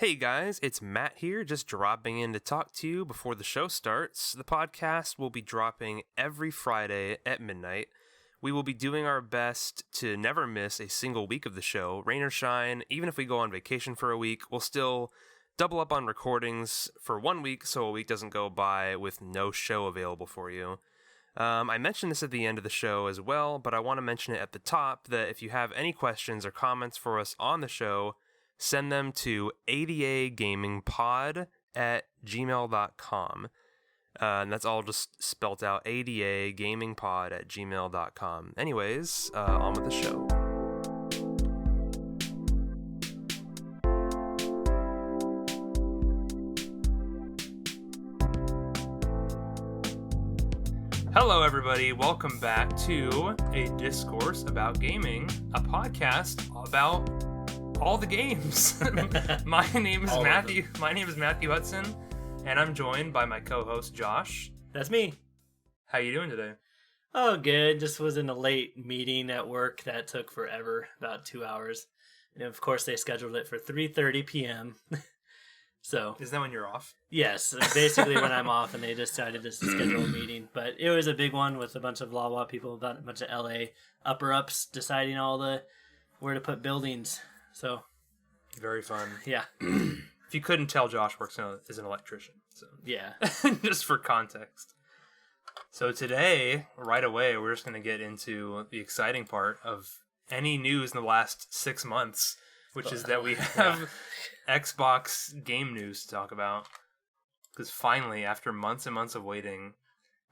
Hey guys, it's Matt here, just dropping in to talk to you before the show starts. The podcast will be dropping every Friday at midnight. We will be doing our best to never miss a single week of the show, rain or shine. Even if we go on vacation for a week, we'll still double up on recordings for 1 week so a week doesn't go by with no show available for you. I mentioned this at the end of the show as well, but I want to mention it at the top that if you have any questions or comments for us on the show, send them to adagamingpod@gmail.com. And that's all just spelt out, adagamingpod@gmail.com. Anyways, on with the show. Hello, everybody. Welcome back to A Discourse About Gaming, a podcast about all the games. My name is Matthew. My name is Matthew Hudson, and I'm joined by my co-host Josh. That's me. How you doing today? Oh, good. Just was in a late meeting at work that took forever, about 2 hours. And of course, they scheduled it for 3:30 p.m. So is that when you're off? Yes, basically when I'm off, and they decided to schedule a meeting. But it was a big one with a bunch of Lawa people, a bunch of LA upper-ups deciding where to put buildings. So very fun. Yeah. If you couldn't tell, Josh works as an electrician. So yeah. Just for context. So today, right away, we're just going to get into the exciting part of any news in the last 6 months, which is that we have Xbox game news to talk about. Because finally, after months and months of waiting,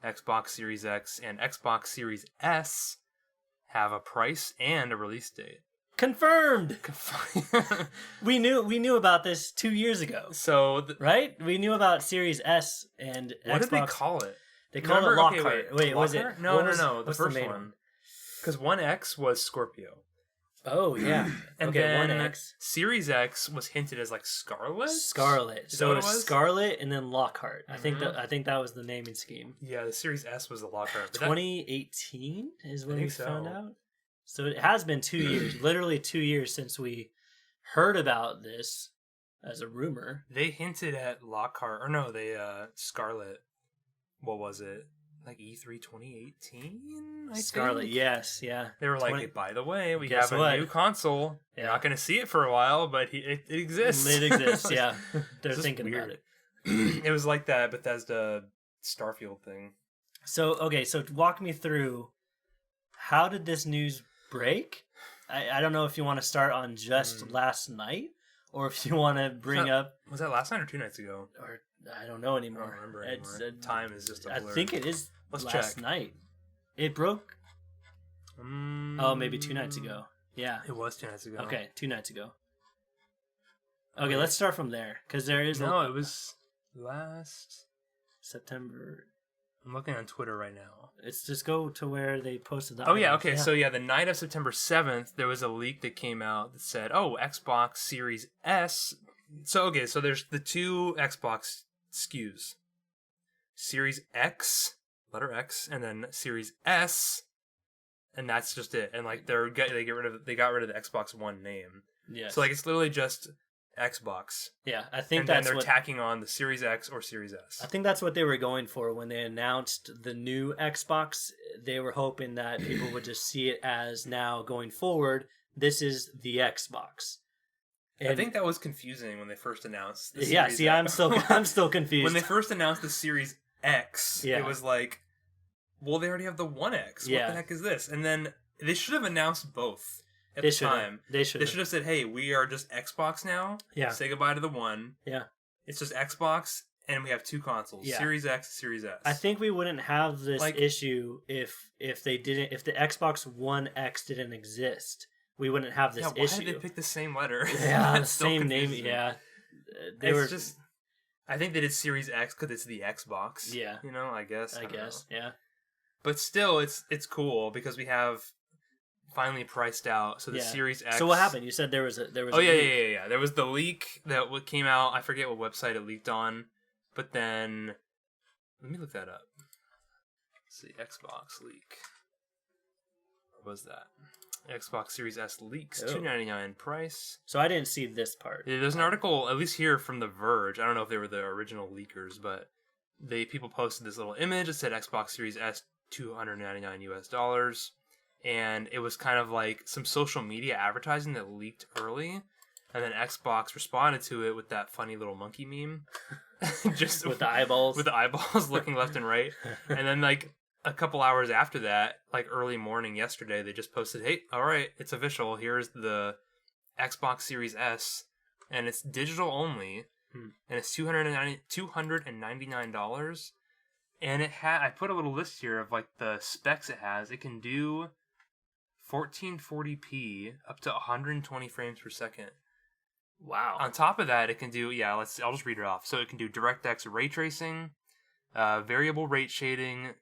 Xbox Series X and Xbox Series S have a price and a release date. Confirmed. We knew about this 2 years ago. So right? We knew about Series S and what Xbox. Did they call it? They called it Lockhart. Wait, Lockhart? was it? No. The what's first the main one. Because 1X was Scorpio. Oh yeah. And okay, then 1X. Series X was hinted as like Scarlet. So it was Scarlet and then Lockhart. Mm-hmm. I think that was the naming scheme. Yeah, the Series S was the Lockhart. 2018 is when we found out. So it has been 2 years, literally 2 years since we heard about this as a rumor. They hinted at Lockhart, or no, Scarlet. What was it? Like E3 2018? Scarlet, yes, yeah. They were like, hey, by the way, we have a new console. Yeah. You're not going to see it for a while, but it exists. It exists, yeah. They're thinking about it. It was like that Bethesda Starfield thing. So walk me through, how did this news break? I don't know if you want to start on just last night, or if you want to bring up... Was that last night or 2 nights ago? Or I don't know anymore. I don't remember anymore. Time is just a blur. I think it is last check. night. It broke? Maybe 2 nights ago. Yeah. It was 2 nights ago. Okay, 2 nights ago. Okay, let's start from there, because there is... No, it was last... September... I'm looking on Twitter right now. It's just go to where they posted that. Oh, yeah, okay. Yeah. So, the night of September 7th, there was a leak that came out that said, Xbox Series S. So there's the two Xbox SKUs. Series X, letter X, and then Series S, and that's just it. And, like, they got rid of the Xbox One name. Yeah. So, like, it's literally just Xbox. Yeah, I think and then they're tacking on the Series X or Series S. I think that's what they were going for when they announced the new Xbox. They were hoping that people would just see it as, now going forward, this is the Xbox. And I think that was confusing when they first announced the Series X. I'm still confused. When they first announced the Series X, it was like, well, they already have the 1X. What the heck is this? And then they should have announced both. At the time, they should have said, "Hey, we are just Xbox now. Yeah, say goodbye to the One. Yeah, it's just Xbox, and we have two consoles: Series X, Series S." I think we wouldn't have this issue if the Xbox One X didn't exist. We wouldn't have this issue. Why did they pick the same letter? Yeah, the same name. Yeah, I think they did Series X because it's the Xbox. Yeah, I guess. Yeah. But still, it's cool because we have finally priced out. So the Series X. So what happened? You said there was a leak. Yeah. There was the leak that came out. I forget what website it leaked on, but then let me look that up. Let's see, Xbox leak. What was that? Xbox Series S leaks, Oh. $299 price. So I didn't see this part. There's an article, at least here from The Verge. I don't know if they were the original leakers, but people posted this little image that said Xbox Series S $299 and it was kind of like some social media advertising that leaked early, and then Xbox responded to it with that funny little monkey meme, just with the eyeballs looking left and right, and then like a couple hours after that, like early morning yesterday, they just posted, "Hey, all right, it's official. Here's the Xbox Series S, and it's digital only, and it's $299." And I put a little list here of like the specs it has. It can do 1440p up to 120 frames per second. Wow. On top of that, it can do I'll just read it off. So it can do DirectX ray tracing, variable rate shading,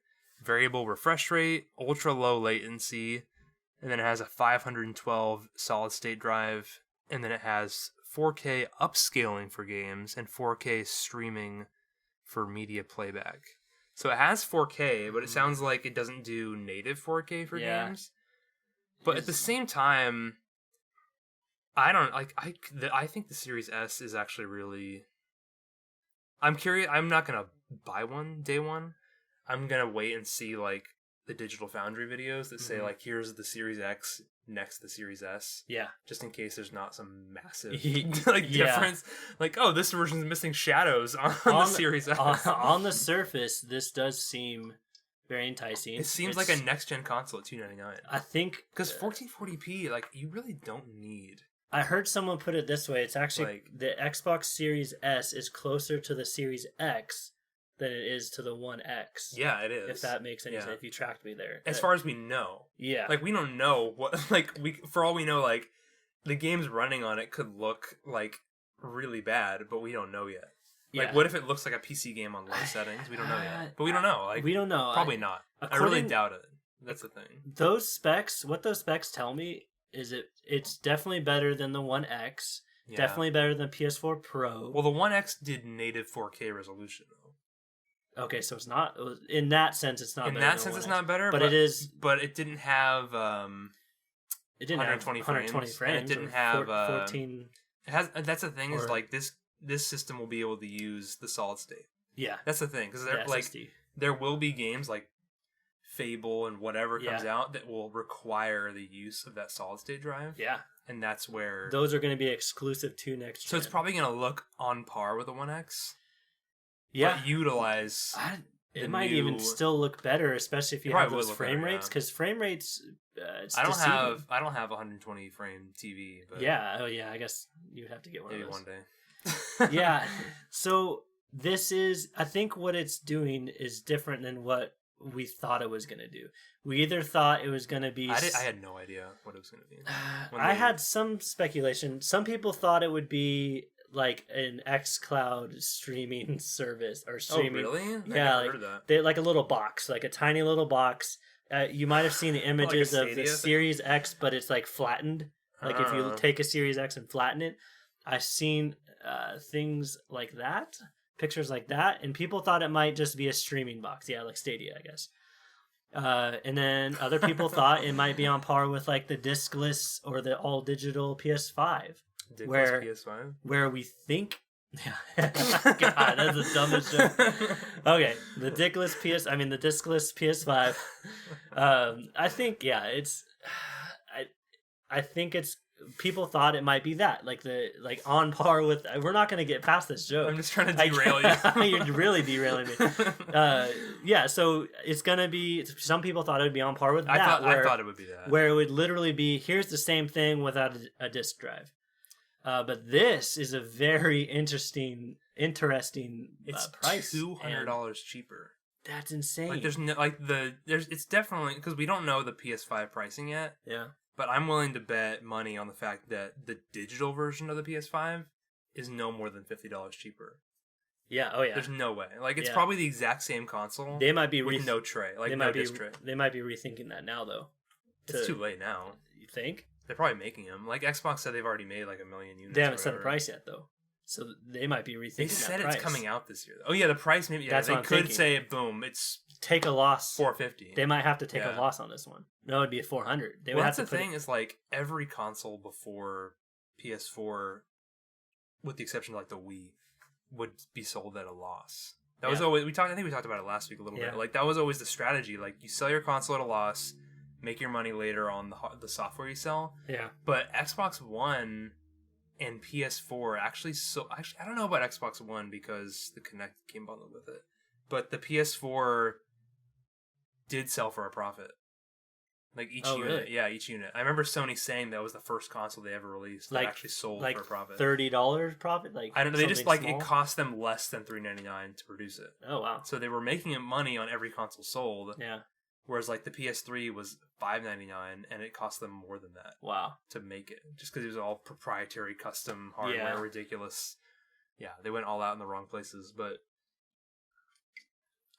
variable refresh rate, ultra low latency, and then it has a 512 solid state drive, and then it has 4K upscaling for games and 4K streaming for media playback. So it has 4K, but it sounds like it doesn't do native 4K for games. But at the same time, I don't like. I think the Series S is actually really. I'm curious. I'm not gonna buy one day one. I'm gonna wait and see like the Digital Foundry videos that say like here's the Series X next to the Series S. Yeah. Just in case there's not some massive like difference. Like, oh, this version's missing shadows on the Series S. On the surface, this does seem very enticing. It seems like a next gen console at $299. I think because 1440p, like you really don't need. I heard someone put it this way. It's actually like, the Xbox Series S is closer to the Series X than it is to the One X. Yeah, it is. If that makes any sense. If you tracked me there. As far as we know. Yeah. Like, we don't know what... Like, for all we know, like, the games running on it could look, like, really bad, but we don't know yet. Like, what if it looks like a PC game on low settings? We don't know yet. But we don't know. Like, we don't know. Probably not. I really doubt it. That's the thing. Those specs... What those specs tell me is it's definitely better than the One X. Yeah. Definitely better than PS4 Pro. Well, the One X did native 4K resolution, though. Okay, so it's not... In that sense, it's not better. In that sense, it's not better, but it is... But it didn't have... it didn't 120 have 120 frames. And it didn't have... 14... It has. That's the thing, is like this system will be able to use the solid state. Yeah. That's the thing, because like there will be games like Fable and whatever comes out that will require the use of that solid state drive. Yeah. And that's where... Those are going to be exclusive to next gen. So it's probably going to look on par with the One X. Yeah. But utilize... It might even still look better, especially if you have those frame rates, because frame rates... I don't have 120 frame TV. But I guess you'd have to get one of those. Maybe one day. Yeah. So this is... I think what it's doing is different than what we thought it was going to do. We either thought it was going to be... I had no idea what it was going to be. I had some speculation. Some people thought it would be like an xCloud streaming service or streaming. Oh, really? Yeah, like, they like a little box, like a tiny little box. You might have seen the images like of the Series X, but it's like flattened. Like if you take a Series X and flatten it, I've seen things like that, pictures like that, and people thought it might just be a streaming box. Yeah, like Stadia, I guess. And then other people thought it might be on par with like the discless or the all digital PS5. PS5? Where we think... God, that's the dumbest joke. Okay, the discless PS5. I think, it's... I think it's... People thought it might be that, like on par with... We're not going to get past this joke. I'm just trying to derail you. You're really derailing me. So it's going to be... Some people thought it would be on par with that. I thought it would be that. Where it would literally be, here's the same thing without a disk drive. But this is a very interesting it's price. $200 cheaper. That's insane. Like it's definitely, because we don't know the PS5 pricing yet. Yeah. But I'm willing to bet money on the fact that the digital version of the PS5 is no more than $50 cheaper. Yeah. Oh yeah. There's no way. Like it's probably the exact same console. They might be with no tray. Like they no might disc tray. They might be rethinking that now though. It's too late now. You think? They're probably making them. Like Xbox said, they've already made like 1 million units. They haven't set a price yet, though, so they might be rethinking. They said it's coming out this year. Oh yeah, the price maybe. Yeah, they could say, boom, it's take a loss. 450. They might have to take a loss on this one. No, it'd be a 400. They would have that's to the thing is like every console before PS4, with the exception of like the Wii, would be sold at a loss. That was always I think we talked about it last week a little bit. Like that was always the strategy. Like you sell your console at a loss, make your money later on the software you sell. Yeah. But Xbox One and PS4 actually I don't know about Xbox One because the Kinect came bundled with it. But the PS4 did sell for a profit. Like each unit. Really? Yeah, each unit. I remember Sony saying that was the first console they ever released that actually sold for a profit. $30 profit? Like I don't know, they just like small? It cost them less than $3.99 to produce it. Oh wow. So they were making money on every console sold. Yeah. Whereas like the PS3 was $5.99 and it cost them more than that. Wow. To make it. Just because it was all proprietary custom hardware, ridiculous. Yeah, they went all out in the wrong places, but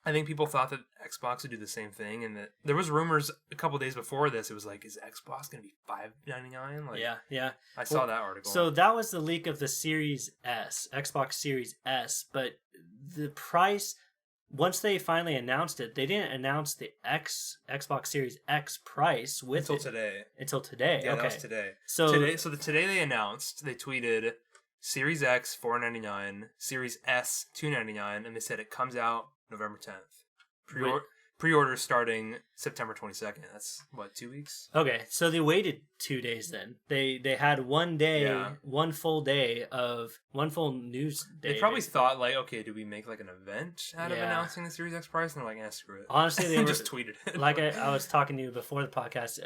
I think people thought that Xbox would do the same thing, and that there was rumors a couple days before this. It was like, is Xbox going to be $5.99? Like, yeah. I saw that article. So that was the leak of the Series S, Xbox Series S. But the price, once they finally announced it, they didn't announce the Xbox Series X price until today. Until today. Yeah, okay. that was today. Today they announced. They tweeted Series X $499, Series S $299, and they said it comes out November 10th. Pre-order starting September 22nd. That's, 2 weeks? Okay, so they waited 2 days then. They had 1 day, one full news day. They probably thought, like, okay, do we make, like, an event out of announcing the Series X price? And they're like, screw it. Honestly, they just tweeted it. Like I was talking to you before the podcast,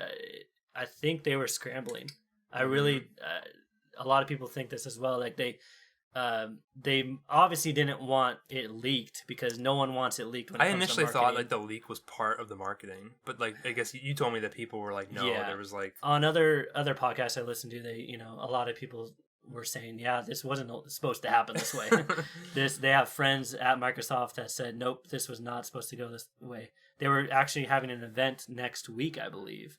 I think they were scrambling. I really... a lot of people think this as well. Like, they obviously didn't want it leaked because no one wants it leaked. When it comes initially to thought like the leak was part of the marketing, but like I guess you told me that people were like, no, there was like on other podcasts I listened to, they a lot of people were saying, this wasn't supposed to happen this way. They have friends at Microsoft that said, nope, this was not supposed to go this way. They were actually having an event next week, I believe,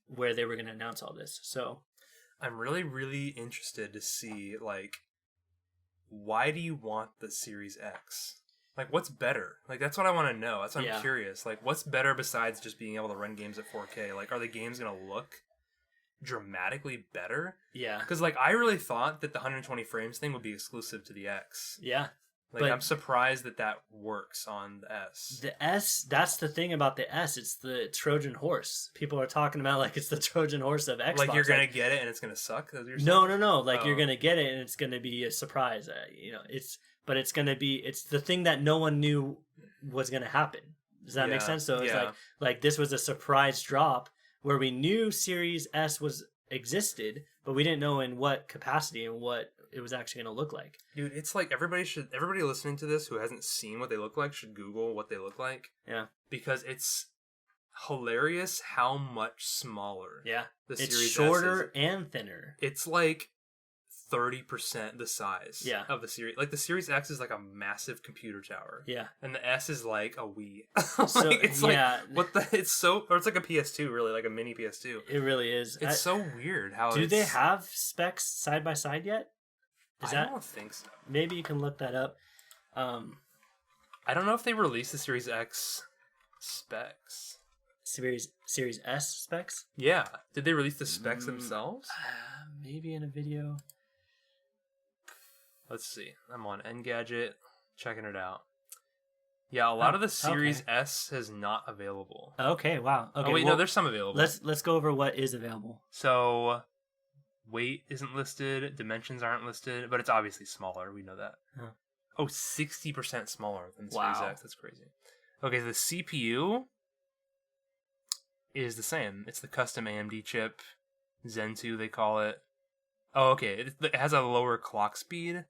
where they were going to announce all this. So. I'm really, really interested to see, like, why do you want the Series X? Like, what's better? Like, that's what I want to know. That's what I'm curious. Like, what's better besides just being able to run games at 4K? Like, are the games going to look dramatically better? Yeah. Because, like, I really thought that the 120 frames thing would be exclusive to the X. Yeah. Like, I'm surprised that works on the S. The S, that's the thing about the S. It's the Trojan horse. People are talking about like it's the Trojan horse of Xbox. Like you're going to get it and it's going to suck? No. Like you're going to get it and it's going to be a surprise. But it's going to be, it's the thing that no one knew was going to happen. Does that make sense? So it's like this was a surprise drop where we knew Series S existed, but we didn't know in what capacity and what it was actually going to look like. Dude, it's like everybody listening to this who hasn't seen what they look like should Google what they look like. Yeah. Because it's hilarious how much smaller. Yeah. The It's Series shorter S is. and thinner. It's like 30% the size of the Series. Like the Series X is like a massive computer tower. Yeah. And the S is like a Wii. So, it's like it's like a PS2 really, like a mini PS2. It really is. It's so weird how Do they have specs side by side yet? I don't think so. Maybe you can look that up. I don't know if they released the Series X specs. Series S specs? Yeah. Did they release the specs themselves? Maybe in a video. Let's see. I'm on Engadget, checking it out. Yeah, a lot of the Series S is not available. Okay, wow. Okay, no, there's some available. Let's go over what is available. So, weight isn't listed, dimensions aren't listed, but it's obviously smaller. We know that. Huh. Oh, 60% smaller than the Series X. That's crazy. Okay, the CPU is the same. It's the custom AMD chip, Zen 2 they call it. Oh, okay. It has a lower clock speed.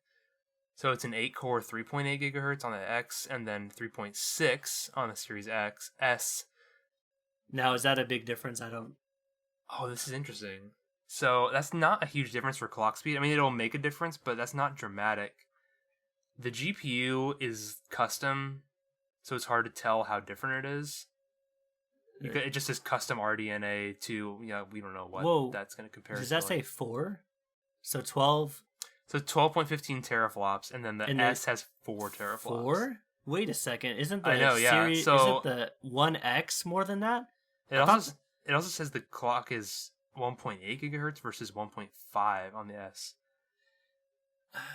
So it's an 8-core 3.8 gigahertz on the X, and then 3.6 on the Series S. Now, is that a big difference? Oh, this is interesting. So that's not a huge difference for clock speed. I mean, it'll make a difference, but that's not dramatic. The GPU is custom, so it's hard to tell how different it is. It just says custom RDNA to, we don't know what that's going to compare to. Does that say 4? So 12? So 12.15 teraflops, and then the S has 4 teraflops. 4? Wait a second. Isn't the I know, yeah. series, So isn't the 1X more than that? it also says the clock is 1.8 gigahertz versus 1.5 on the S.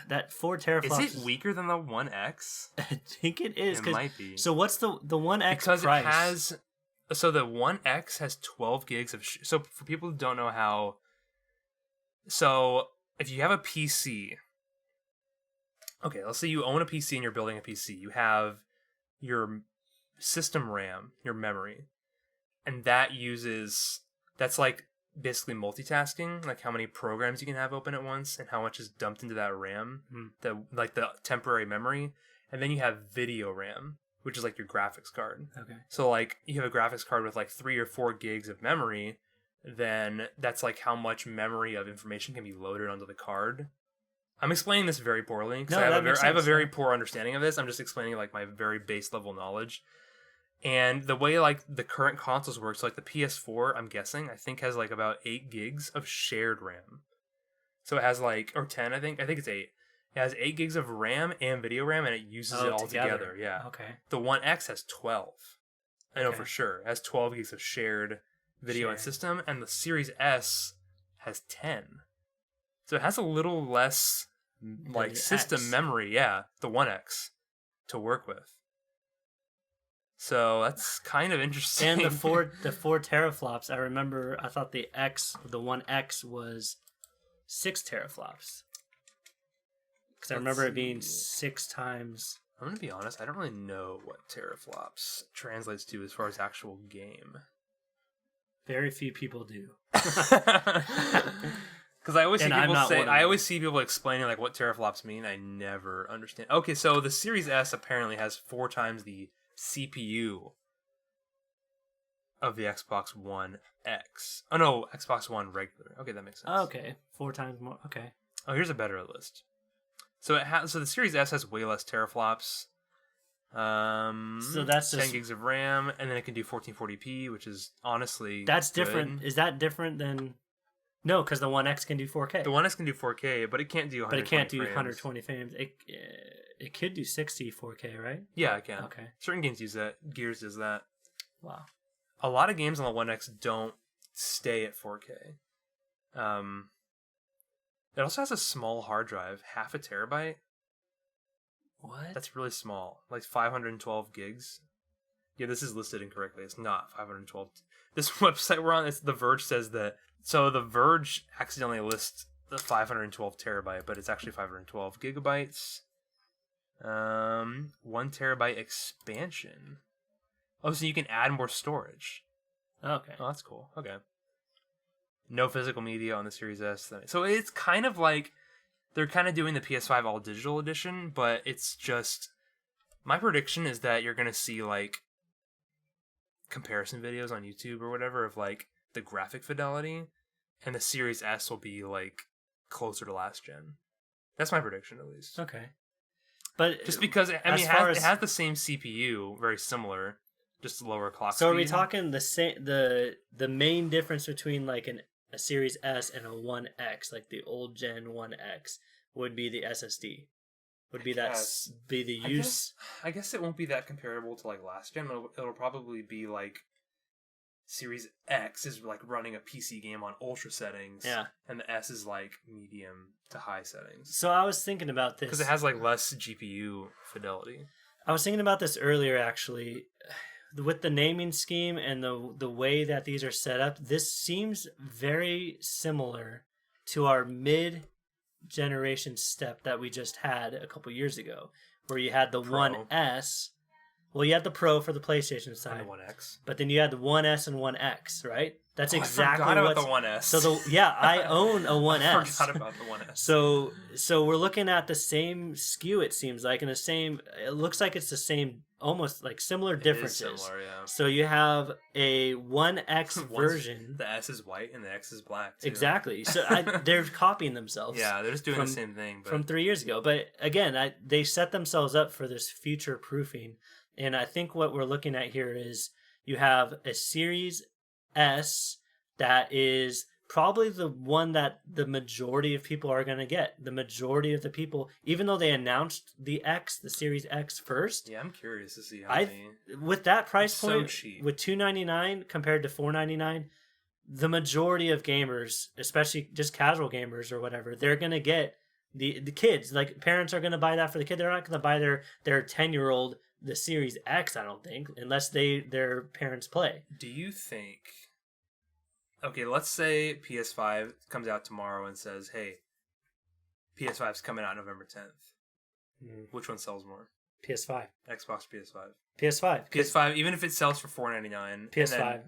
That 4 teraflops. Is it weaker than the 1X? I think it is. It might be. So what's the 1X because price? it has. So the 1X has 12 gigs of. So for people who don't know how. So if you have a PC. Okay, let's say you own a PC and you're building a PC. You have your system RAM, your memory, and that's like basically multitasking, like how many programs you can have open at once and how much is dumped into that RAM, like the temporary memory. And then you have video RAM, which is like your graphics card. Okay. So like you have a graphics card with like 3 or 4 gigs of memory, then that's like how much memory of information can be loaded onto the card. I'm explaining this very poorly because I have a very poor understanding of this. I'm just explaining like my very base level knowledge. And the way like the current consoles work, so like the PS4, I'm guessing, I think has like about 8 gigs of shared RAM. So it has like, or 10, I think it's 8. It has 8 gigs of RAM and video RAM, and it uses it all together. Yeah. Okay. The One X has 12. I know for sure. It has 12 gigs of shared video and system, and the Series S has 10. So it has a little less like system memory, the One X, to work with. So that's kind of interesting. And the 4 teraflops, I remember I thought the One X was 6 teraflops. Because I remember it being 6 times. I'm going to be honest, I don't really know what teraflops translates to as far as actual game. Very few people do. Because I always see people explaining like what teraflops mean. I never understand. Okay, so the Series S apparently has 4 times the CPU of the Xbox One X. Oh no, Xbox One regular. Okay, that makes sense. Okay, 4 times more. Okay. Oh, here's a better list. So so the Series S has way less teraflops. So that's 10 gigs of RAM, and then it can do 1440p, which is honestly good. Different. Is that different than? No, because the One X can do 4K. The One X can do 4K, but it can't do 120 But it can't do frames. 120 frames. It could do 60 4K, right? Yeah, it can. Okay. Certain games use that. Gears does that. Wow. A lot of games on the One X don't stay at 4K. It also has a small hard drive, 0.5 terabyte. What? That's really small. Like 512 gigs. Yeah, this is listed incorrectly. It's not 512. This website we're on, The Verge says that. So The Verge accidentally lists the 512 terabyte, but it's actually 512 gigabytes. 1 terabyte expansion. Oh, so you can add more storage. Okay. Oh, that's cool. Okay. No physical media on the Series S. So it's kind of like they're kind of doing the PS5 all digital edition, but it's just my prediction is that you're going to see like comparison videos on YouTube or whatever of like the graphic fidelity, and the Series S will be like closer to last gen. That's my prediction, at least. Okay. But just because it has the same CPU, very similar, just lower clock speed. So are we talking the main difference between like a Series S and a One X, like the old gen One X, would be the SSD? Would be the use? I guess it won't be that comparable to like last gen. It'll probably be like Series X is like running a PC game on ultra settings, and the S is like medium to high settings. So I was thinking about this because it has like less GPU fidelity. I was thinking about this earlier, actually, with the naming scheme and the way that these are set up. This seems very similar to our mid-generation step that we just had a couple years ago, where you had the One S. Well, you had the Pro for the PlayStation side, and the One X, but then you had the One S and One X, right? That's exactly I forgot about the One S. So I own a One S. I forgot about the One S. So we're looking at the same SKU. It seems like, and the same. It looks like it's the same, almost like similar differences. It is similar, yeah. So you have a One X version. The S is white and the X is black, too. Exactly. So they're copying themselves. Yeah, they're just doing the same thing. From 3 years ago. But again, they set themselves up for this future proofing. And I think what we're looking at here is you have a Series S that is probably the one that the majority of people are going to get. The majority of the people, even though they announced the Series X first. Yeah, I'm curious to see how many. With that price point, so cheap. with $299 compared to $499, the majority of gamers, especially just casual gamers or whatever, they're going to get the kids. Like, parents are going to buy that for the kid. They're not going to buy their 10-year-old the Series X, I don't think, unless their parents play. Do you think... Okay, let's say PS5 comes out tomorrow and says, hey, PS5's coming out November 10th. Which one sells more? PS5. Xbox, PS5. PS5. PS5, even if it sells for $499. PS5.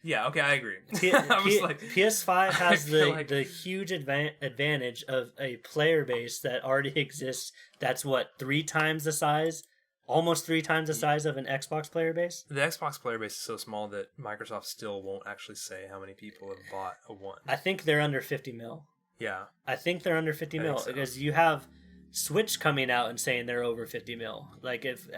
Yeah, okay, I agree. PS5 has the huge advantage of a player base that already exists. That's what, 3 times the size? Almost 3 times the size of an Xbox player base? The Xbox player base is so small that Microsoft still won't actually say how many people have bought a One. I think they're under 50 mil. Yeah. I think they're under 50 mil because you have Switch coming out and saying they're over 50 mil. Like, if,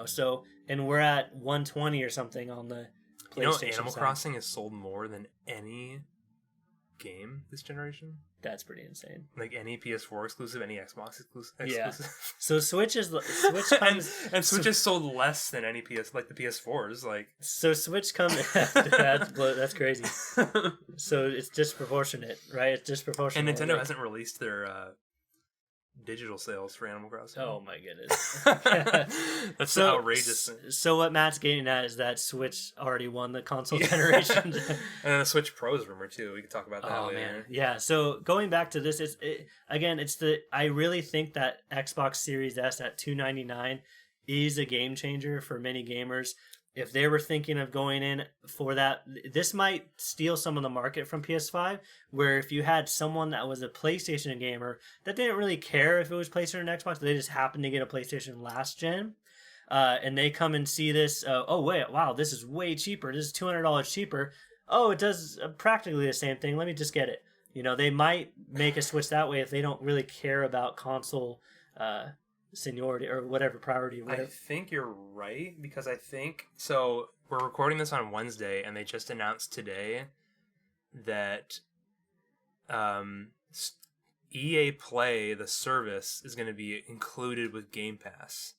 so, and we're at 120 or something on the PlayStation Animal side. Crossing has sold more than any game this generation? That's pretty insane. Like any PS4 exclusive, any Xbox exclusive. Yeah. So Switch comes and Switch has sold less than any the PS4s. Like, so Switch comes. That's crazy. So it's disproportionate, right? It's disproportionate. And Nintendo hasn't released their digital sales for Animal Crossing. Oh my goodness. That's so outrageous. So what Matt's getting at is that Switch already won the console generation. And then the Switch Pro's rumor too. We can talk about that later. Man. Yeah, so going back to this, I really think that Xbox Series S at $299 is a game changer for many gamers. If they were thinking of going in for that, this might steal some of the market from PS5, where if you had someone that was a PlayStation gamer that didn't really care if it was PlayStation or Xbox, they just happened to get a PlayStation last gen, and they come and see this, this is way cheaper, this is $200 cheaper, it does practically the same thing, let me just get it. They might make a switch that way if they don't really care about console seniority or whatever priority. I think you're right, because I think so. We're recording this on Wednesday, and they just announced today that EA Play, the service, is going to be included with Game Pass.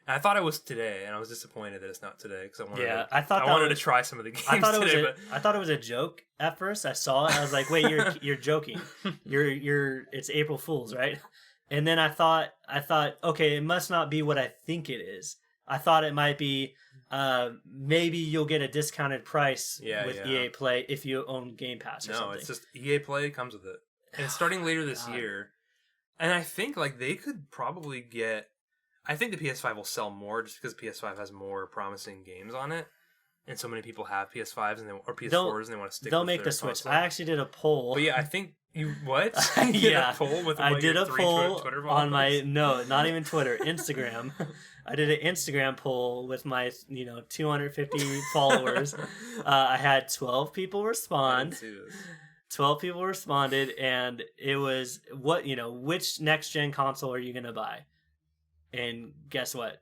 And I thought it was today, and I was disappointed that it's not today because I wanted to try some of the games. I thought it was a joke at first. I saw it, I was like, "Wait, you're joking? It's April Fool's, right?" And then I thought, okay, it must not be what I think it is. I thought it might be, maybe you'll get a discounted price with EA Play if you own Game Pass or something. No, it's just EA Play comes with it. And it's starting later this year. And I think they could probably get... I think the PS5 will sell more just because PS5 has more promising games on it. And so many people have PS5s or PS4s and they want to stick with They'll make the switch. I actually did a poll. But yeah, I think... You what? Yeah, a poll with I did a poll Twitter on my not even Twitter, Instagram. I did an Instagram poll with my 250 followers. I had 12 people respond. 12 people responded, and it was which next gen console are you gonna buy? And guess what?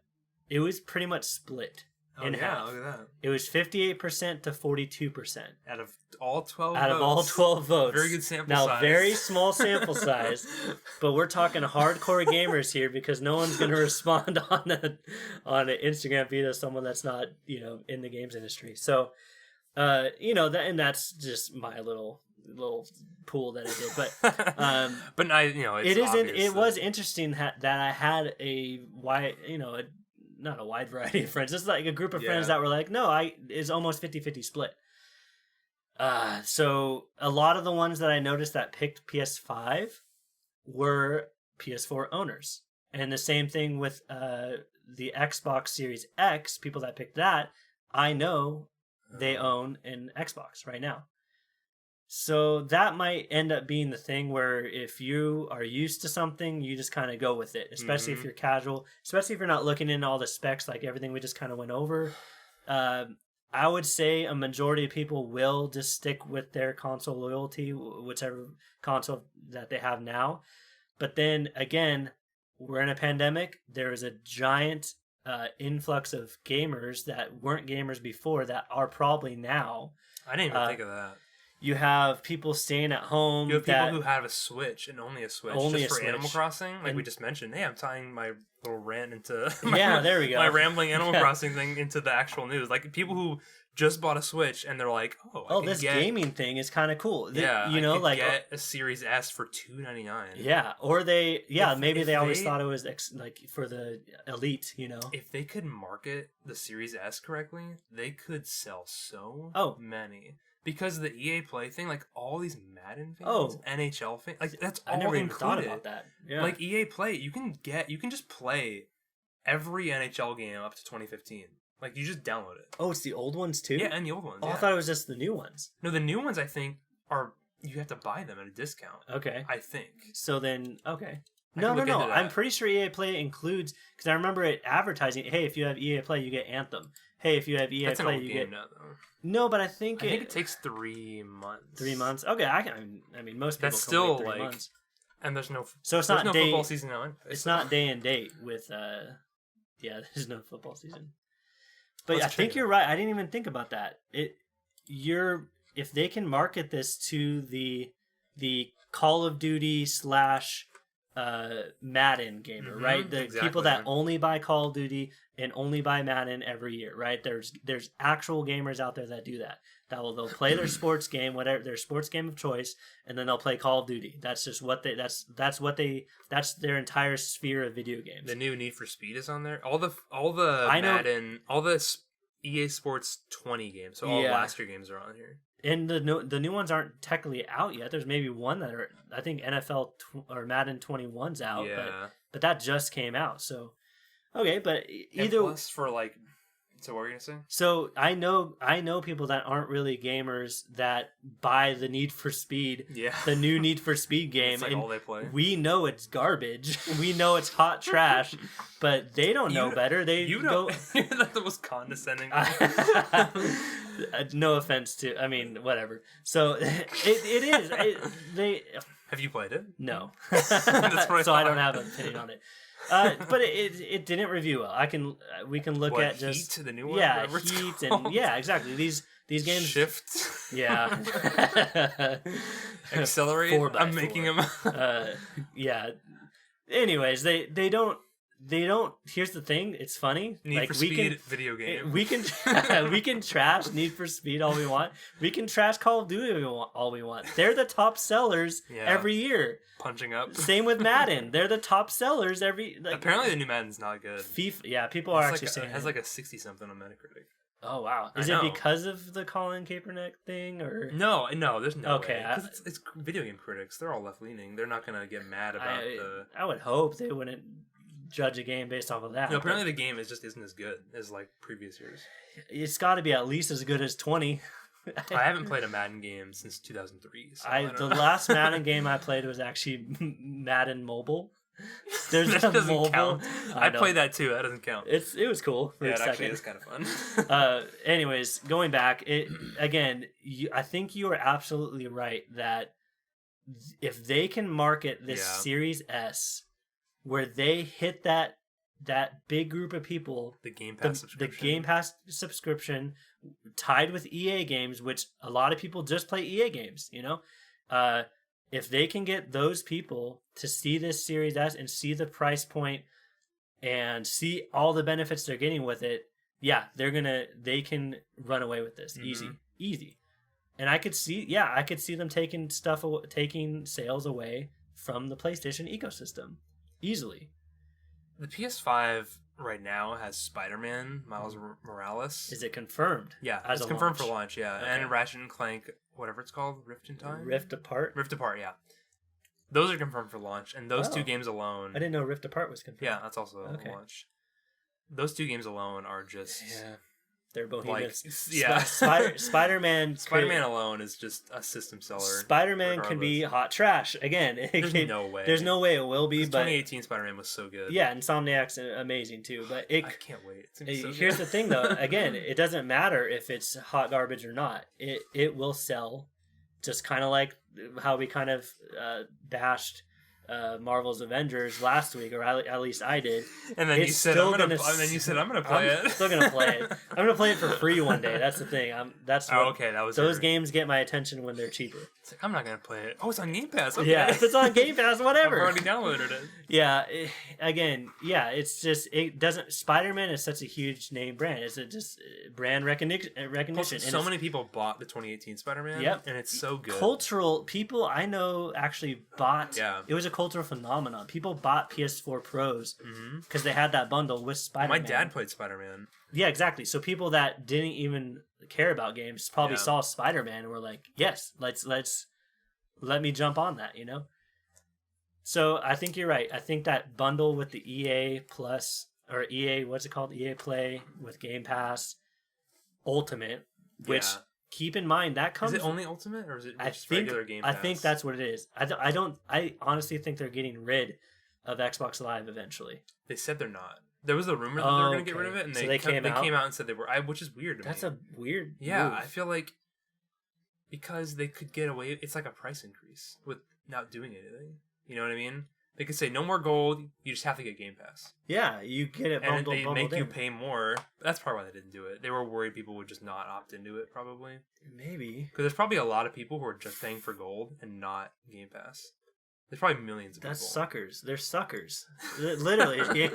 It was pretty much split. Look at that. It was 58% to 42%. Out of all 12 votes. Very good sample size. Now, very small sample size, but we're talking hardcore gamers here because no one's going to respond on an Instagram feed of someone that's not, in the games industry. So, and that's just my little pool that I did. But but it was interesting that I had not a wide variety of friends. It's like a group of friends that were like, no, it's almost 50-50 split. So a lot of the ones that I noticed that picked PS5 were PS4 owners. And the same thing with the Xbox Series X, people that picked that, I know they own an Xbox right now. So that might end up being the thing where if you are used to something, you just kind of go with it, especially if you're casual, especially if you're not looking into all the specs, like everything we just kind of went over. I would say a majority of people will just stick with their console loyalty, whichever console that they have now. But then again, we're in a pandemic. There is a giant influx of gamers that weren't gamers before that are probably now. I didn't even think of that. You have people staying at home. You have people who have a Switch and only a Switch just for Switch. Animal Crossing. Like we just mentioned, hey, I'm tying my little rant into there we go. my rambling Animal Crossing thing into the actual news. Like people who just bought a Switch and they're like, this gaming thing is kind of cool. Like get a Series S for $299. Yeah, or maybe they always thought it was like for the elite. If they could market the Series S correctly, they could sell so many. Because the EA Play thing, like all these Madden fans, NHL fans, like that's all I never even included. thought about that. Yeah. Like EA Play, you can just play every NHL game up to 2015. Like you just download it. Oh, it's the old ones too? Yeah, and the old ones. Oh, yeah. I thought it was just the new ones. No, the new ones I think you have to buy them at a discount. Okay. I think. So then, okay. No. I'm pretty sure EA Play includes, because I remember it advertising, hey, if you have EA Play, you get Anthem. Hey, if you have EA Play, you get... Now, though. No, but I think it takes 3 months. 3 months? Okay, I mean, most people That's still wait 3 like, months. And there's no... So it's not no football season now. It's not day and date with... there's no football season. But I think you're right. I didn't even think about that. If they can market this to the Call of Duty / Madden gamer, right? The people that only buy Call of Duty and only buy Madden every year, right? There's actual gamers out there that do that. They'll play their sports game, whatever their sports game of choice, and then they'll play Call of Duty. That's just what that's their entire sphere of video games. The new Need for Speed is on there. All the Madden, all the EA Sports 20 games. So all last year games are on here. And the new ones aren't technically out yet. There's maybe one that are, I think NFL or Madden 21's out, but that just came out. So okay, but either plus for like, so what were you gonna say? So I know people that aren't really gamers that buy the Need for Speed, the new Need for Speed game, it's like and all they play. We know it's garbage. We know it's hot trash, but they don't know better. You're like the most condescending. No offense to, I mean, whatever. So it is. Have you played it? No. That's what so I don't have an opinion on it. But it didn't review well. We can look at just Heat, the new one. Yeah, Heat, and exactly these games. Shift. Yeah. Accelerate. 4x4. I'm making them. Yeah. Anyways, they don't. Here's the thing. It's funny. Need for Speed video game. We can trash Need for Speed all we want. We can trash Call of Duty all we want. They're the top sellers every year. Punching up. Same with Madden. They're the top sellers every. Apparently, the new Madden's not good. FIFA. Yeah, people are actually saying it has like a 60-something on Metacritic. Oh wow! Is it because of the Colin Kaepernick thing, or no? There's no way. Because it's video game critics. They're all left leaning. They're not gonna get mad about I would hope they wouldn't judge a game based off of that. No, apparently the game isn't as good as like previous years. It's got to be at least as good as 20. I haven't played a Madden game since 2003. So the last Madden game I played was actually Madden Mobile. There's that doesn't count. I played that too. That doesn't count. It was cool. Yeah, it actually is kind of fun. Anyways, going back, I think you are absolutely right that if they can market this Series S, where they hit that big group of people, the Game Pass subscription. The Game Pass subscription tied with EA games, which a lot of people just play EA games, if they can get those people to see this Series S and see the price point and see all the benefits they're getting with it, they can run away with this. Easy. And I could see them taking sales away from the PlayStation ecosystem easily. The PS5 right now has Spider-Man Miles Morales. Is it confirmed? Yeah, it's confirmed for launch. Yeah, okay. And Ratchet and Clank, whatever it's called, Rift Apart. Yeah, those are confirmed for launch, and those two games alone. I didn't know Rift Apart was confirmed. Yeah, that's also launch. Those two games alone are just they're bohemians. Spider-Man alone is just a system seller. Spider-Man can be hot trash again. There's no way. There's no way it will be. But 2018 Spider-Man was so good. Yeah, Insomniac's amazing too. But I can't wait. It's gonna be so here's good. the thing, though. Again, it doesn't matter if it's hot garbage or not. It will sell. Just kind of like how we kind of bashed Marvel's Avengers last week, or at least I did. And then you said I'm gonna play it. I'm still gonna play it. I'm gonna play it for free one day. That's the thing. Those games get my attention when they're cheaper. It's like, I'm not gonna play it. Oh, it's on Game Pass. Okay. Yeah, if it's on Game Pass, whatever. I've already downloaded it. Yeah. It's just it doesn't. Spider-Man is such a huge name brand. It's just brand recognition. Plus, so many people bought the 2018 Spider-Man. Yep, and it's so good. Cultural people I know actually bought. Yeah. It was a cultural phenomenon. People bought PS4 Pros because they had that bundle with Spider-Man. My dad played Spider-Man. Yeah, exactly. So people that didn't even care about games probably saw Spider-Man and were like, "Yes, let me jump on that," you know? So I think you're right. I think that bundle with the EA Plus or EA, what's it called? EA Play with Game Pass Ultimate, which keep in mind that comes. Is it only Ultimate or is it just regular Game Pass? I think that's what it is. I honestly think they're getting rid of Xbox Live eventually. They said they're not. There was a rumor that they were going to get rid of it, and they came out and said they were. Which is weird to me. That's a weird. Yeah, move. I feel like because they could get away. It's like a price increase with not doing anything. You know what I mean? They could say no more gold. You just have to get Game Pass. Yeah, you get it bundled. And they make you pay more. That's probably why they didn't do it. They were worried people would just not opt into it. Probably. Maybe because there's probably a lot of people who are just paying for gold and not Game Pass. There's probably millions of people. That's suckers. They're suckers. Literally,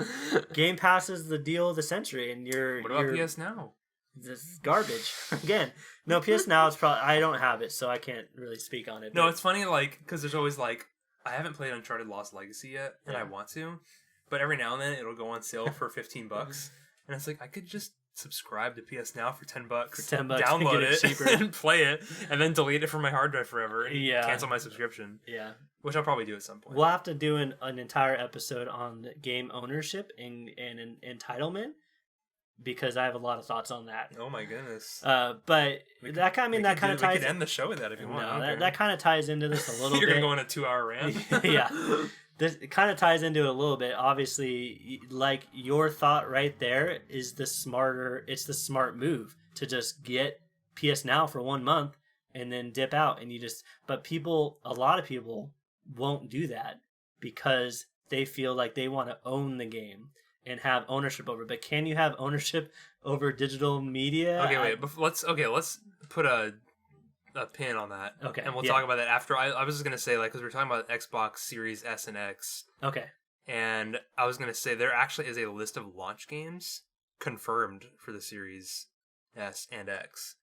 Game Pass is the deal of the century, and What about PS Now? This is garbage. Again, no, PS Now is probably. I don't have it, so I can't really speak on it. No, it's funny, like, because there's always, like, I haven't played Uncharted Lost Legacy yet, and I want to, but every now and then it'll go on sale for $15, and it's like, I could just subscribe to PS Now for $10. For $10, download it cheaper. and play it, and then delete it from my hard drive forever, and cancel my subscription. Yeah. Which I'll probably do at some point. We'll have to do an entire episode on game ownership and entitlement, because I have a lot of thoughts on that. Oh my goodness! But that kind of ties. We could end the show with that if you want. No, that kind of ties into this a little bit. You're gonna go on a 2-hour rant. Yeah, this kind of ties into it a little bit. Obviously, like your thought right there is the smarter. It's the smart move to just get PS Now for 1 month and then dip out, and you just. But a lot of people won't do that because they feel like they want to own the game and have ownership over it. But can you have ownership over digital media? Okay, wait. Let's put a pin on that. Okay, and we'll talk about that after. I was just gonna say, like, because we were talking about Xbox Series S and X. Okay. And I was gonna say there actually is a list of launch games confirmed for the Series S and X.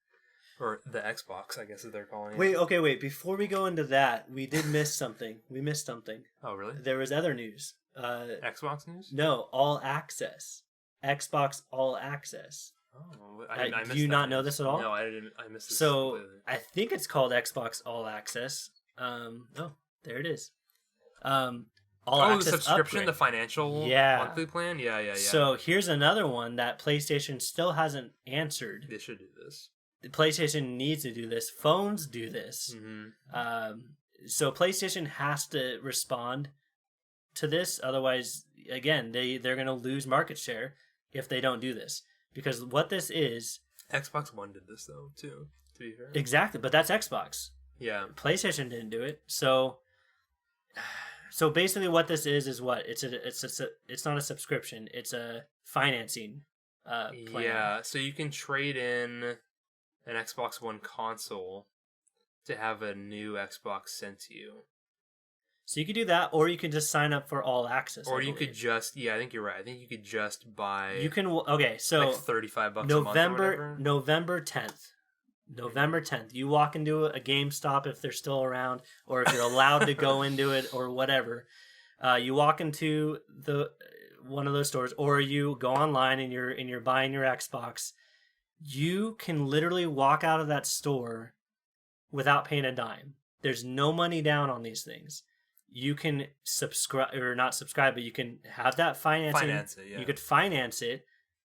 Or the Xbox, I guess, as they're calling it. Wait. Before we go into that, we did miss something. We missed something. Oh, really? There was other news. Xbox news? No, All Access. Xbox All Access. Oh, I missed do you not know news. this at all? No, I didn't. I missed this. So, completely. I think it's called Xbox All Access. There it is. All Access the subscription, upgrade. the financial monthly plan? Yeah. So, here's another one that PlayStation still hasn't answered. They should do this. The PlayStation needs to do this. Phones do this. Mm-hmm. So PlayStation has to respond to this. Otherwise, again, they're going to lose market share if they don't do this. Because what this is... Xbox One did this, though, too, to be fair. Exactly, but that's Xbox. Yeah. PlayStation didn't do it. So basically what this is what? It's not a subscription. It's a financing plan. Yeah, so you can trade in an Xbox One console to have a new Xbox sent to you. So you could do that, or you can just sign up for All Access. Or you could just, I think you're right. I think you could just buy. You can, okay, so like $35 a month or whatever. November 10th. You walk into a GameStop if they're still around, or if you're allowed to go into it, or whatever. You walk into one of those stores, or you go online and you're buying your Xbox. You can literally walk out of that store without paying a dime. There's no money down on these things. You can subscribe, or not subscribe, but you can have that financing. Finance it, yeah. You could finance it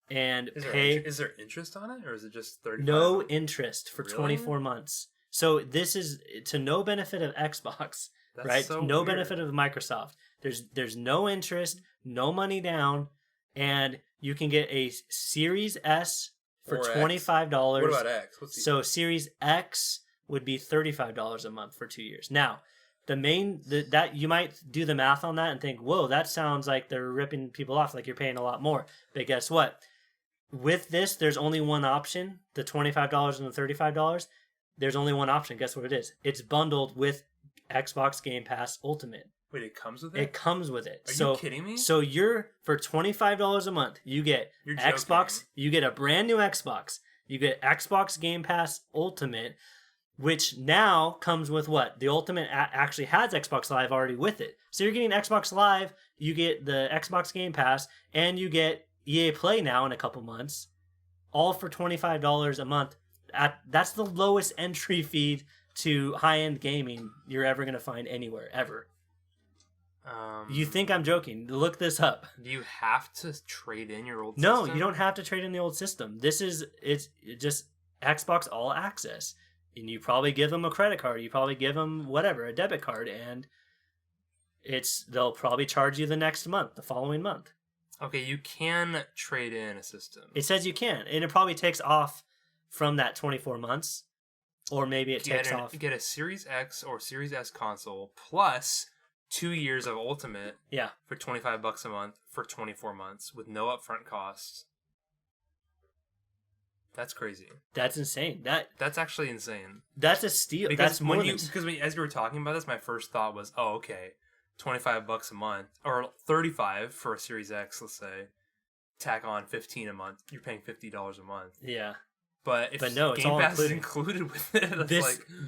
and pay. Is there interest on it, or is it just 35? No interest for 24 months. So this is to no benefit of Xbox, that's right? So no weird. Benefit of Microsoft. There's no interest, no money down, and you can get a Series S for $25. What about X? So Series X would be $35 a month for 2 years. Now, that you might do the math on that and think, whoa, that sounds like they're ripping people off, like you're paying a lot more. But guess what? With this, there's only one option, the $25 and the $35. There's only one option. Guess what it is? It's bundled with Xbox Game Pass Ultimate. Wait, it comes with it? It comes with it. Are you kidding me? So for $25 a month, you get Xbox, you get a brand new Xbox, you get Xbox Game Pass Ultimate, which now comes with what? The Ultimate actually has Xbox Live already with it. So you're getting Xbox Live, you get the Xbox Game Pass, and you get EA Play now in a couple months, all for $25 a month. That's the lowest entry fee to high-end gaming you're ever going to find anywhere, ever. You think I'm joking. Look this up. Do you have to trade in your old system? No, system? you don't have to trade in the old system. It's just Xbox All Access. And you probably give them a credit card. You probably give them whatever, a debit card, and they'll probably charge you the next month, the following month. Okay, you can trade in a system. It says you can, and it probably takes off from that 24 months, or maybe it takes off. You get a Series X or Series S console plus 2 years of Ultimate for $25 a month for 24 months with no upfront costs. That's crazy. That's insane. That's actually insane. That's a steal. Because as you were talking about this, my first thought was, oh, okay, $25 a month or $35 for a Series X, let's say. Tack on $15 a month. You're paying $50 a month. Yeah. But no, it's Game Pass is included with it.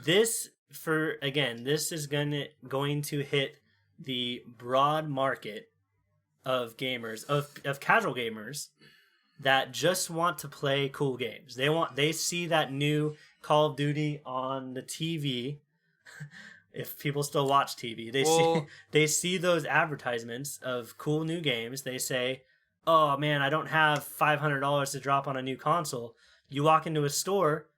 This is going to hit the broad market of gamers, of casual gamers that just want to play cool games. They see that new Call of Duty on the TV. If people still watch TV, they see those advertisements of cool new games. They say, "Oh man, I don't have $500 to drop on a new console." You walk into a store,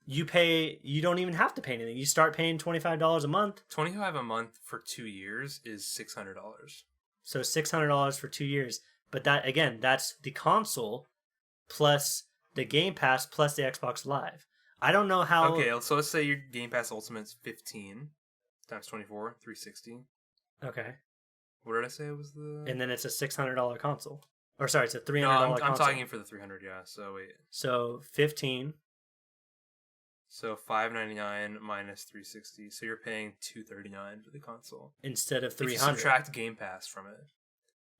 you don't even have to pay anything. You start paying $25 a month. $25 a month for 2 years is $600. So $600 for 2 years. But that's the console plus the Game Pass plus the Xbox Live. I don't know how... Okay, so let's say your Game Pass Ultimate's 15 times 24, 360. Okay. What did I say it was the... And then it's a $600 console. Or sorry, it's a $300 console. I'm talking for the 300, yeah. So wait. So 15. So $599 minus 360. So you're paying $239 for the console instead of $300. If you subtract Game Pass from it,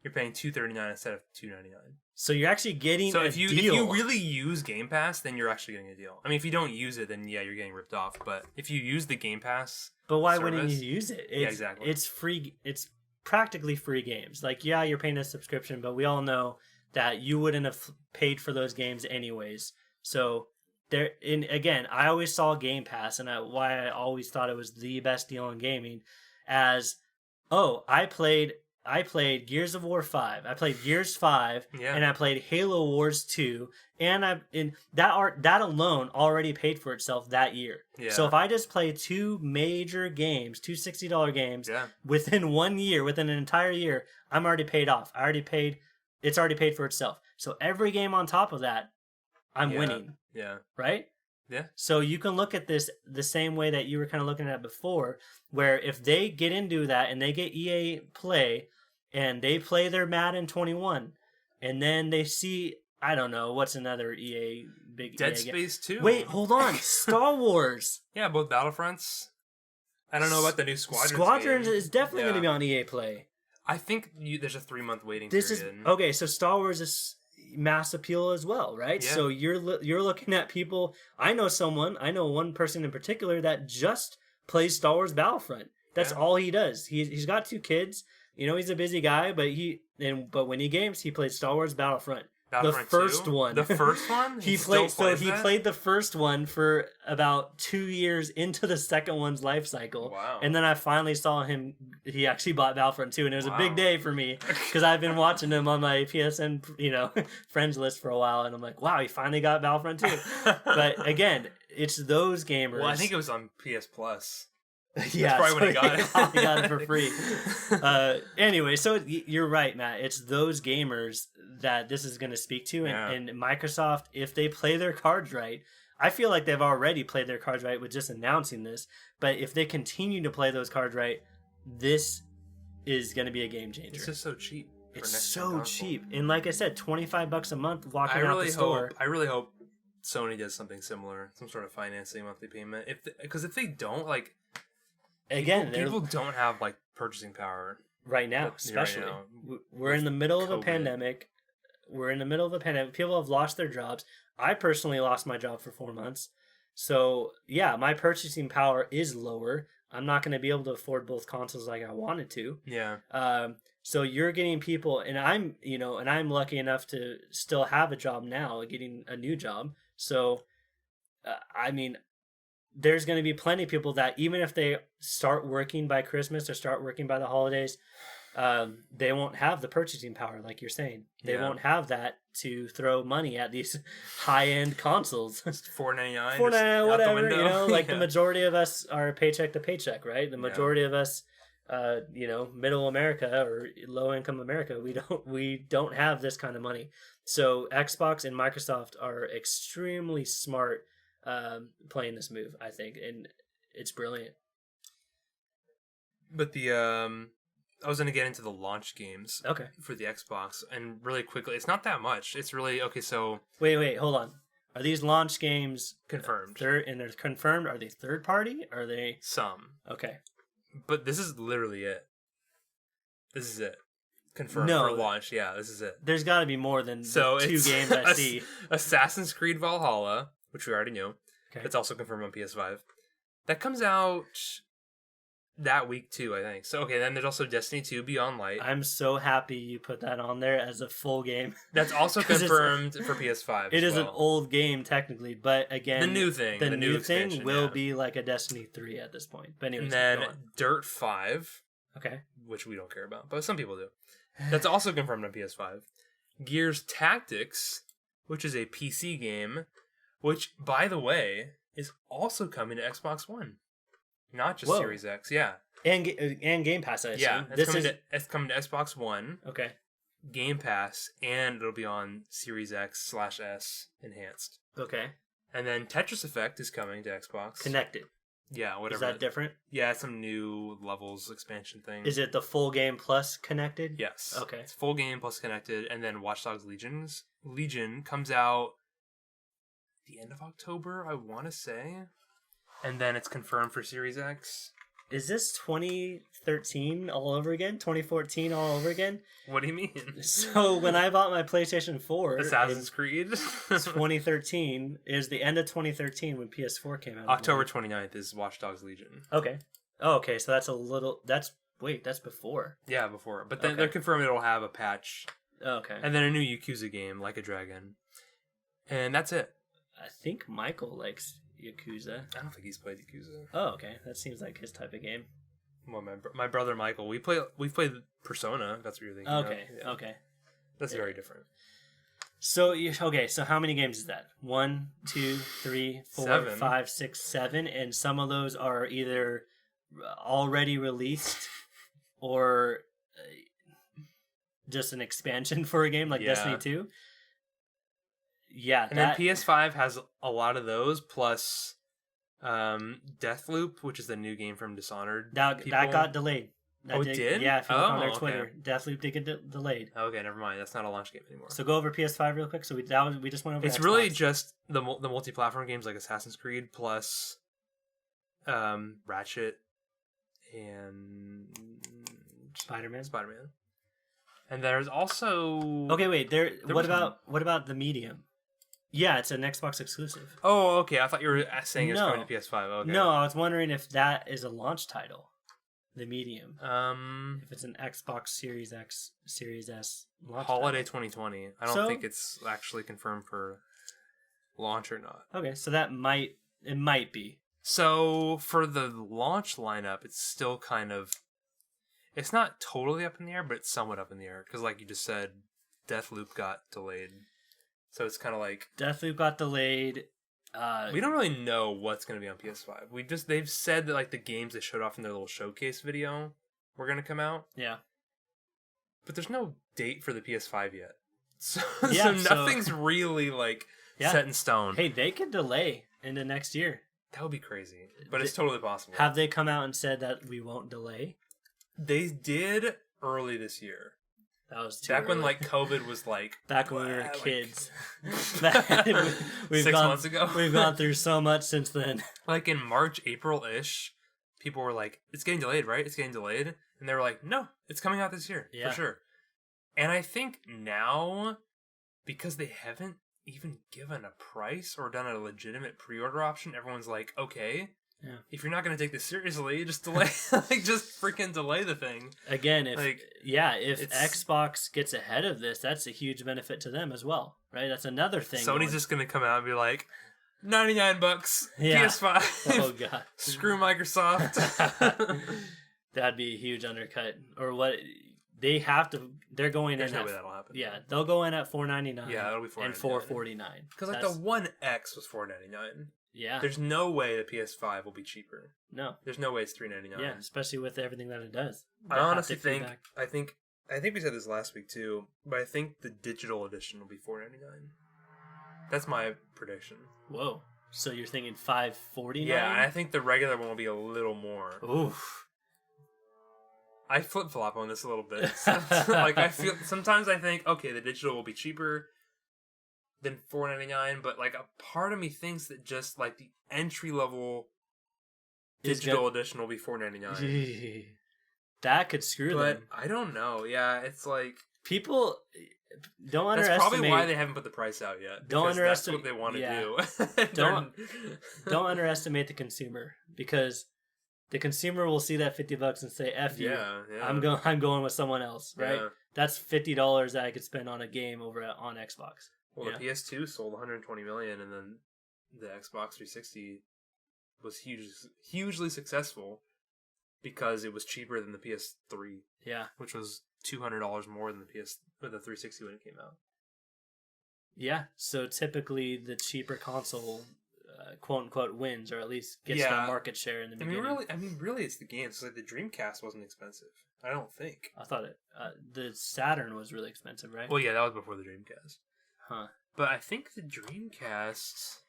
you're paying $239 instead of $299. So you're actually getting a deal. If you really use Game Pass, then you're actually getting a deal. I mean, if you don't use it, then yeah, you're getting ripped off. But if you use the Game Pass, but why wouldn't you use it? Yeah, exactly. It's free. It's practically free games. Like, yeah, you're paying a subscription, but we all know that you wouldn't have paid for those games anyways. So again, I always saw Game Pass, and why I always thought it was the best deal in gaming, as I played Gears of War 5. I played Gears 5, and I played Halo Wars 2, and that alone already paid for itself that year. Yeah. So if I just play two major games, two $60 games, within 1 year, within an entire year, I'm already paid off. It's already paid for itself. So every game on top of that, I'm winning. Yeah. Right? Yeah. So you can look at this the same way that you were kind of looking at it before, where if they get into that and they get EA Play and they play their Madden 21 and then they see, I don't know, what's another EA big Dead Space 2. Wait, hold on. Star Wars. Yeah, both Battlefronts. I don't know about the new Squadrons. Squadrons is definitely going to be on EA Play. I think there's a 3-month waiting period. Okay, so Star Wars is mass appeal as well, right? Yeah. So you're looking at people. I know one person in particular that just plays Star Wars Battlefront. That's all he does. He's got 2 kids. You know, he's a busy guy, but when he games, he plays Star Wars Battlefront. The first one. The first one? He played the first one for about 2 years into the second one's life cycle. Wow. And then I finally saw him. He actually bought Battlefront 2, and it was a big day for me because I've been watching him on my PSN, friends list for a while, and I'm like, wow, he finally got Battlefront 2. But again, it's those gamers. Well, I think it was on PS Plus. Yeah, that's probably when he got it. He got it for free. Anyway, so you're right, Matt. It's those gamers that this is going to speak to, and Microsoft, if they play their cards right, I feel like they've already played their cards right with just announcing this. But if they continue to play those cards right, this is going to be a game changer. It's just so cheap. It's so cheap. And like I said, $25 a month walking out the store. I really hope Sony does something similar, some sort of financing monthly payment. Because if they don't, like, again, people don't have like purchasing power right now, especially. Right now, we're in the middle of a pandemic. People have lost their jobs. I personally lost my job for 4 months. So, yeah, my purchasing power is lower. I'm not going to be able to afford both consoles like I wanted to. Yeah. So you're getting people, and I'm lucky enough to still have a job now, getting a new job. So, I mean, there's going to be plenty of people that even if they start working by Christmas or start working by the holidays, they won't have the purchasing power, like you're saying. They won't have that to throw money at these high-end consoles. $4.99, whatever. You know, like the majority of us are paycheck to paycheck, right? The majority of us, middle America or low-income America, we don't have this kind of money. So Xbox and Microsoft are extremely smart playing this move, I think, and it's brilliant. But I was going to get into the launch games for the Xbox, and really quickly, it's not that much. It's really, so... Wait, hold on. Are these launch games... confirmed? And they're confirmed? Are they third party? Are they... Some. Okay. But this is literally it. This is it. Confirmed for launch. Yeah, this is it. There's got to be more than the 2 games I see. Assassin's Creed Valhalla, which we already knew. Okay. It's also confirmed on PS5. That comes out... that week too, I think. So then there's also Destiny 2 Beyond Light. I'm so happy you put that on there as a full game. That's also confirmed for PS5. It is an old game technically, but again, the new thing will be like a Destiny 3 at this point. But anyways, and then Dirt 5. Okay. Which we don't care about, but some people do. That's also confirmed on PS5. Gears Tactics, which is a PC game, which by the way is also coming to Xbox One. Not just Series X, yeah. And Game Pass, I assume. Yeah, it's coming to Xbox One. Okay. Game Pass, and it'll be on Series X/S Enhanced. Okay. And then Tetris Effect is coming to Xbox. Connected. Yeah, whatever. Is that different? Yeah, some new levels expansion thing. Is it the full game plus connected? Yes. Okay. It's full game plus connected, and then Watch Dogs Legion comes out the end of October, I want to say. And then it's confirmed for Series X. Is this 2013 all over again? 2014 all over again? What do you mean? So when I bought my PlayStation 4... Assassin's Creed? 2013. It was the end of 2013 when PS4 came out. October 29th is Watch Dogs Legion. Okay. Oh, okay. So that's a little... That's before. Yeah, before. But then they're confirming it'll have a patch. Okay. And then a new Yakuza game, Like a Dragon. And that's it. I think Michael likes Yakuza. I don't think he's played Yakuza. Oh, okay. That seems like his type of game. Well, my brother Michael, we've played Persona. That's what you're thinking. Okay, of. Yeah. Okay. That's very different. So so how many games is that? 1, 2, 3, 4, 7. 5, 6, 7, and some of those are either already released or just an expansion for a game like Destiny 2. Yeah, and then PS5 has a lot of those, plus Deathloop, which is the new game from Dishonored. That got delayed. It did? Yeah, if you look on their Twitter, Deathloop did get delayed. Okay, never mind. That's not a launch game anymore. So go over PS5 real quick. So we just went over. It's Xbox. Really just the multi-platform games like Assassin's Creed plus Ratchet and Spider-Man. And there's also wait. What about the Medium? Yeah, it's an Xbox exclusive. Oh, okay. I thought you were saying it's coming to PS5. Okay. No, I was wondering if that is a launch title. The Medium. If it's an Xbox Series X, Series S launch holiday title. 2020. I don't think it's actually confirmed for launch or not. Okay, so it might be. So for the launch lineup, it's still it's not totally up in the air, but it's somewhat up in the air because, like you just said, Deathloop got delayed. So it's kind of like Deathloop got delayed. We don't really know what's going to be on PS5. They've said that like the games they showed off in their little showcase video were going to come out. Yeah. But there's no date for the PS5 yet. So, so nothing's really set in stone. Hey, they could delay. into next year. That would be crazy, but it's totally possible. Have they come out and said that we won't delay? They did early this year. That was too back early. when like COVID was like back when we were kids. We've 6 months ago. We've gone through so much since then. Like in March, April-ish, people were like, "It's getting delayed, right? It's getting delayed," and they were like, "No, it's coming out this year for sure." And I think now, because they haven't even given a price or done a legitimate pre-order option, everyone's like, "Okay." Yeah. If you're not going to take this seriously, just delay, like just freaking delay the thing. Again, if Xbox gets ahead of this, that's a huge benefit to them as well, right? That's another thing. Sony's just going to come out and be like, $99, PS5. Oh god. Screw Microsoft. That'd be a huge undercut. Or what they have to. They're going There's in. No way that'll happen. Yeah, they'll go in at $499. Yeah, it'll be $499 and $449. Because like the One X was $499. Yeah. There's no way the PS5 will be cheaper. No. There's no way it's $399. Yeah, especially with everything that it does. I honestly think I think we said this last week too, but I think the digital edition will be $499. That's my prediction. Whoa. So you're thinking $549? Yeah, and I think the regular one will be a little more. Oof. I flip-flop on this a little bit. Like sometimes I think, okay, the digital will be cheaper than $499, but like a part of me thinks that just like the entry level digital edition will be $499. That could screw them. But I don't know. Yeah, it's like people don't underestimate. That's probably why they haven't put the price out yet. Don't underestimate. That's what they want to do. Don't underestimate the consumer, because the consumer will see that $50 and say, "F you, I'm going with someone else." Right? Yeah. That's $50 that I could spend on a game on Xbox. Well, the PS2 sold 120 million, and then the Xbox 360 was hugely successful because it was cheaper than the PS3. Yeah, which was $200 more than the 360 when it came out. Yeah, so typically the cheaper console, quote unquote, wins, or at least gets that market share in the beginning. Really, it's the games. Like the Dreamcast wasn't expensive. I don't think. I thought the Saturn was really expensive, right? Well, yeah, that was before the Dreamcast. Huh. But I think the Dreamcast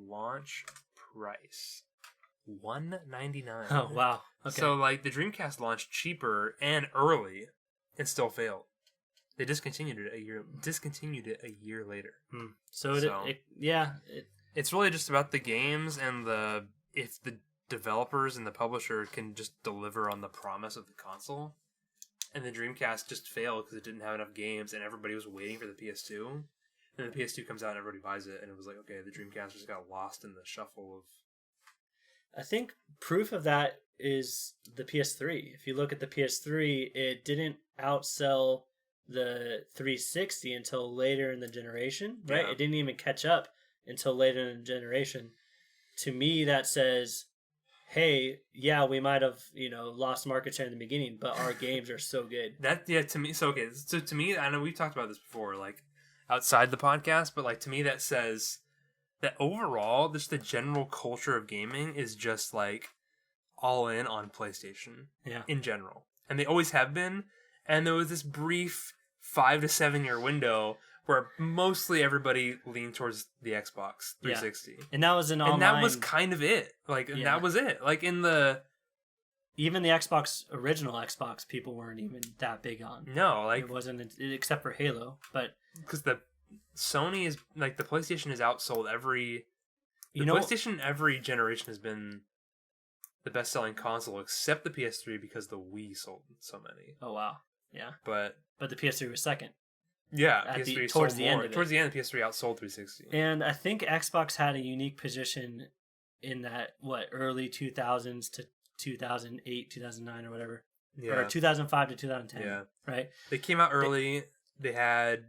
launch price $199. Oh wow! Okay. So like the Dreamcast launched cheaper and early, and still failed. They discontinued it a year later. So it's really just about the games and if the developers and the publisher can just deliver on the promise of the console. And the Dreamcast just failed because it didn't have enough games, and everybody was waiting for the PS2. And the PS2 comes out, and everybody buys it, and it was like, okay, the Dreamcast just got lost in the shuffle of. I think proof of that is the PS3. If you look at the PS3, it didn't outsell the 360 until later in the generation, right? Yeah. It didn't even catch up until later in the generation. To me, that says, hey, yeah, we might have, lost market share in the beginning, but our games are so good. To me, so to me, I know we've talked about this before, like outside the podcast, but like to me that says that overall, just the general culture of gaming is just like all in on PlayStation, in general, and they always have been. And there was this brief 5 to 7 year window where mostly everybody leaned towards the Xbox 360. Yeah. And that was an online... And that was kind of it. And that was it. Like, in the... Even the original Xbox, people weren't even that big on. No, like... It wasn't, except for Halo, but... Because the Sony is... Like, the PlayStation has outsold every... PlayStation every generation has been the best-selling console, except the PS3, because the Wii sold so many. Oh, wow. Yeah. But the PS3 was second. Yeah, PS3 towards the end of it. Towards the end, PS3 outsold 360. And I think Xbox had a unique position in that, early 2000s to 2008, 2009 or whatever. Yeah. Or 2005 to 2010. Yeah. Right? They came out early. They had...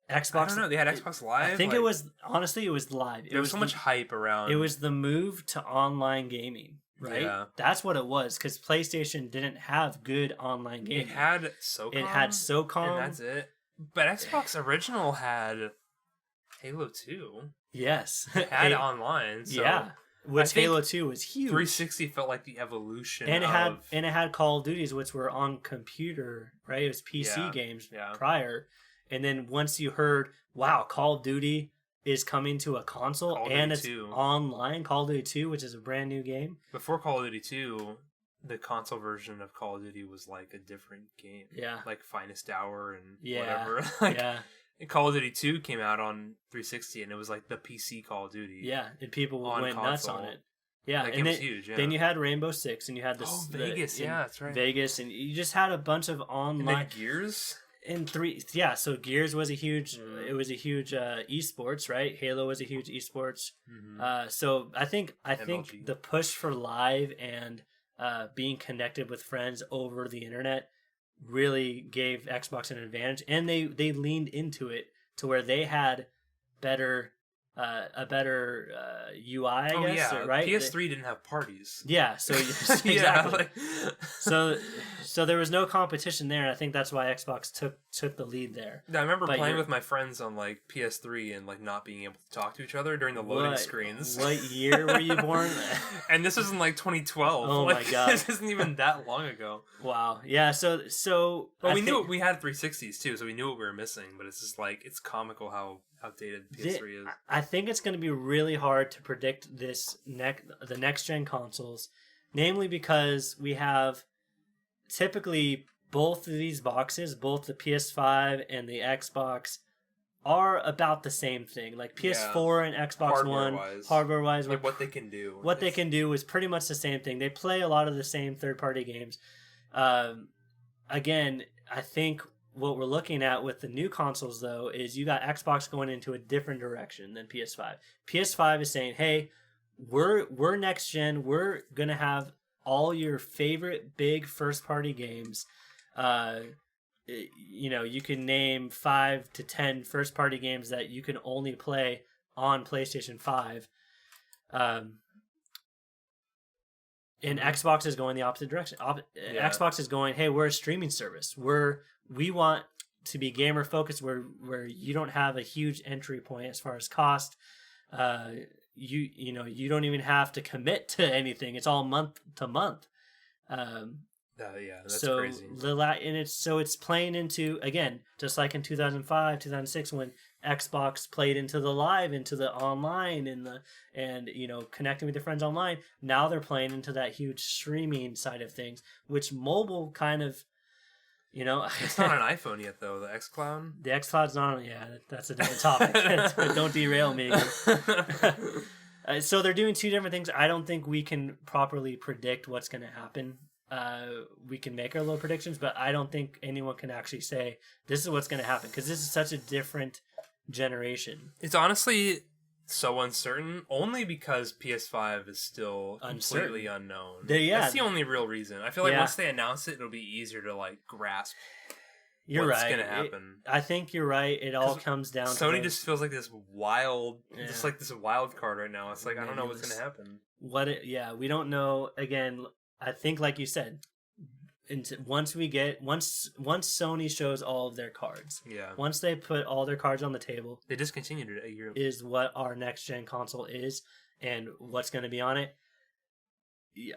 Xbox... I don't know. They had Xbox Live. I think it was... Honestly, it was live. There was so much hype around... It was the move to online gaming. Right? Yeah. That's what it was, because PlayStation didn't have good online gaming. It had SOCOM. And that's it. But Xbox Original had Halo 2. Yes. It had online. So yeah. Which Halo 2 was huge. 360 felt like the evolution and it had Call of Duties, which were on computer, right? It was PC games prior. And then once you heard, wow, Call of Duty is coming to a console Call of and Duty it's 2. online. Call of Duty 2, which is a brand new game. Before Call of Duty 2, the console version of Call of Duty was like a different game. Yeah. Like Finest Hour and Yeah. whatever. Like, Yeah. Call of Duty 2 came out on 360 and it was like the PC Call of Duty. Yeah, and people went console. nuts on it. Yeah, That and game was huge, then you had Rainbow Six, and you had this Vegas, yeah, that's right. Vegas, and you just had a bunch of online. And then Gears. So Gears was a huge. It was a huge esports, right? Halo was a huge esports. Mm-hmm. So I think MLG. the push for live and being connected with friends over the internet really gave Xbox an advantage, and they leaned into it to where they had a better UI, I guess, yeah. right? PS3 didn't have parties. Yeah, so exactly. Yeah, like... so there was no competition there, and I think that's why Xbox took the lead there. I remember playing with my friends on like PS3 and like not being able to talk to each other during the loading screens. What year were you born? And this was in like 2012. Oh like, my god, this isn't even that long ago. Wow. Yeah. So. But knew we had 360s too, so we knew what we were missing. But it's just like it's comical how outdated PS3 is. I think it's going to be really hard to predict the next gen consoles, namely because we have typically both of these boxes, both the PS5 and the Xbox, are about the same thing. Like PS4 and Xbox One, hardware wise, like what they can do. They can do is pretty much the same thing. They play a lot of the same third party games. Again, I think what we're looking at with the new consoles, though, is you got Xbox going into a different direction than PS5. PS5 is saying, hey, we're next gen. We're going to have all your favorite big first-party games. You can name 5 to 10 first-party games that you can only play on PlayStation 5. And Xbox is going the opposite direction. Xbox is going, hey, we're a streaming service. We want to be gamer focused, where you don't have a huge entry point as far as cost. You don't even have to commit to anything. It's all month to month. That's crazy. It's playing into, again, just like in 2005, 2006 when Xbox played into the live, into the online, and connecting with your friends online. Now they're playing into that huge streaming side of things, which mobile kind of, it's not an iPhone yet though. The xCloud. The xCloud's not. Yeah, that's a different topic. Don't derail me. So they're doing two different things. I don't think we can properly predict what's going to happen. We can make our little predictions, but I don't think anyone can actually say this is what's going to happen because this is such a different generation. It's honestly so uncertain only because PS5 is still completely unknown. That's the only real reason. I feel like once they announce it, it'll be easier to like grasp what's going to happen. I think you're right. It all comes down to Sony just feels like this wild, just like this wild card right now. It's like, I don't know what's going to happen. We don't know. Again, I think like you said, once Sony shows all of their cards, once they put all their cards on the table, they discontinued it a year ago. Is what our next gen console is and what's going to be on it.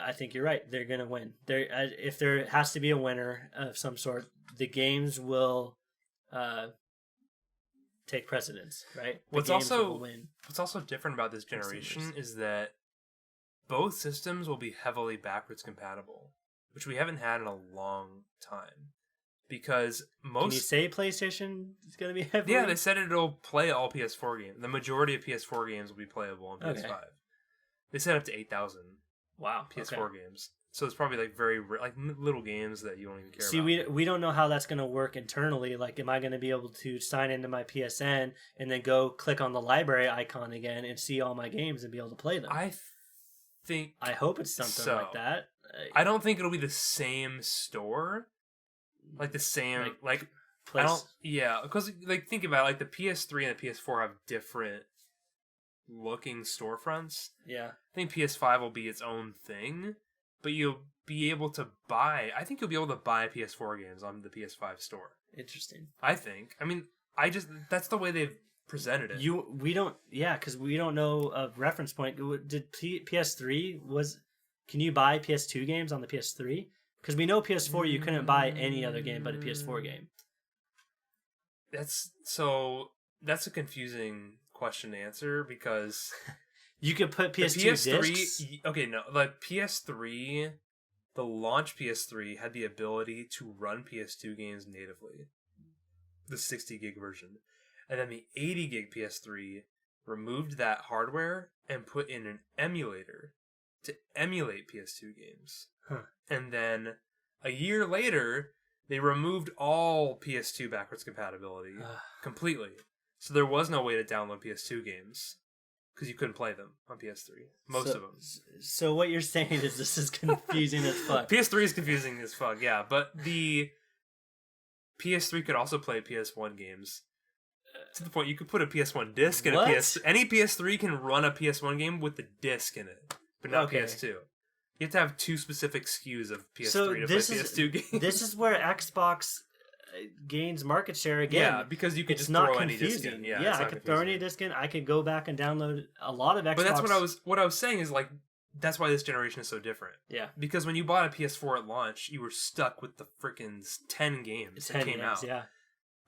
I think you're right. They're going to win. If there has to be a winner of some sort, the games will take precedence, right? What's also different about this generation is that both systems will be heavily backwards compatible, which we haven't had in a long time. Because Can you say PlayStation is going to be heavily? Yeah, they said it'll play all PS4 games. The majority of PS4 games will be playable on PS5. Okay. They said up to 8,000. Wow. PS4 games. So it's probably like very like little games that you don't even care about. See, we don't know how that's going to work internally. Like, am I going to be able to sign into my PSN and then go click on the library icon again and see all my games and be able to play them? I hope it's something like that. I don't think it'll be the same store. Like the same place. Because like think about it, like the PS3 and the PS4 have different looking storefronts. Yeah. I think PS5 will be its own thing, but you'll be able to buy PS4 games on the PS5 store. Interesting. I think. I mean, that's the way they've presented it. Because we don't know a reference point. Did PS3 can you buy PS2 games on the PS3? Because we know PS4 you couldn't buy any other game but a PS4 game. That's a confusing question to answer because you could put PS2 PS3. discs. Okay, no, the PS3, the launch PS3 had the ability to run PS2 games natively, the 60 gig version, and then the 80 gig PS3 removed that hardware and put in an emulator to emulate PS2 games. And then a year later, they removed all PS2 backwards compatibility completely. So there was no way to download PS2 games because you couldn't play them on PS3. Most of them. So what you're saying is this is confusing as fuck. PS3 is confusing as fuck, yeah. But the PS3 could also play PS1 games. To the point you could put a PS1 disc in any PS3 can run a PS1 game with the disc in it, but not PS2. You have to have two specific SKUs of PS3 to play PS2 games. This is where Xbox gains market share again. Yeah, because you could just throw any disc in. Yeah, I could throw any disc in. I could go back and download a lot of Xbox. But that's what I was saying is like that's why this generation is so different. Yeah. Because when you bought a PS4 at launch, you were stuck with the freaking 10 games that came out. Yeah.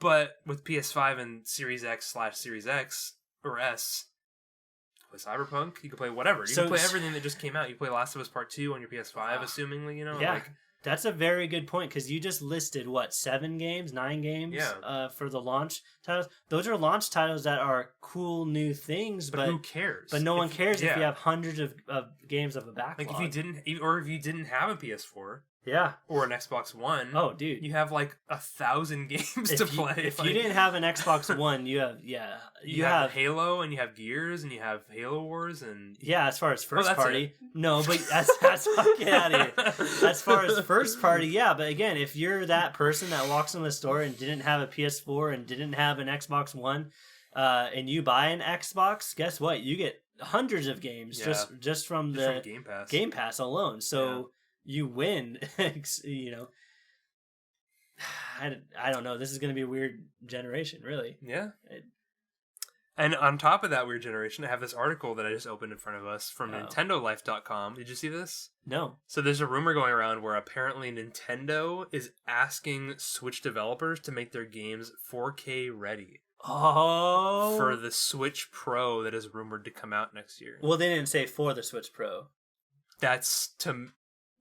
But with PS5 and Series X/Series X or S, you can play Cyberpunk, you can play whatever. You can play everything that just came out. You play Last of Us Part 2 on your PS5, assumingly, you know? Yeah. That's a very good point, because you just listed, 9 games for the launch titles? Those are launch titles that are cool new things, but who cares? But no one cares if you have hundreds of games of a backlog. Like, if you didn't have a PS4... Yeah. Or an Xbox One. Oh, dude. You have 1,000 games to play. If you didn't have an Xbox One, you have you have Halo and you have Gears and you have Halo Wars and as far as first party. No, but that's fucking out of here. As far as first party, yeah, but again, if you're that person that walks in the store and didn't have a PS4 and didn't have an Xbox One, and you buy an Xbox, guess what? You get hundreds of games just from the Game Pass alone. So you win, you know. I don't know. This is going to be a weird generation, really. Yeah. And on top of that weird generation, I have this article that I just opened in front of us from NintendoLife.com. Did you see this? No. So there's a rumor going around where apparently Nintendo is asking Switch developers to make their games 4K ready. Oh. For the Switch Pro that is rumored to come out next year. Well, they didn't say for the Switch Pro. That's to...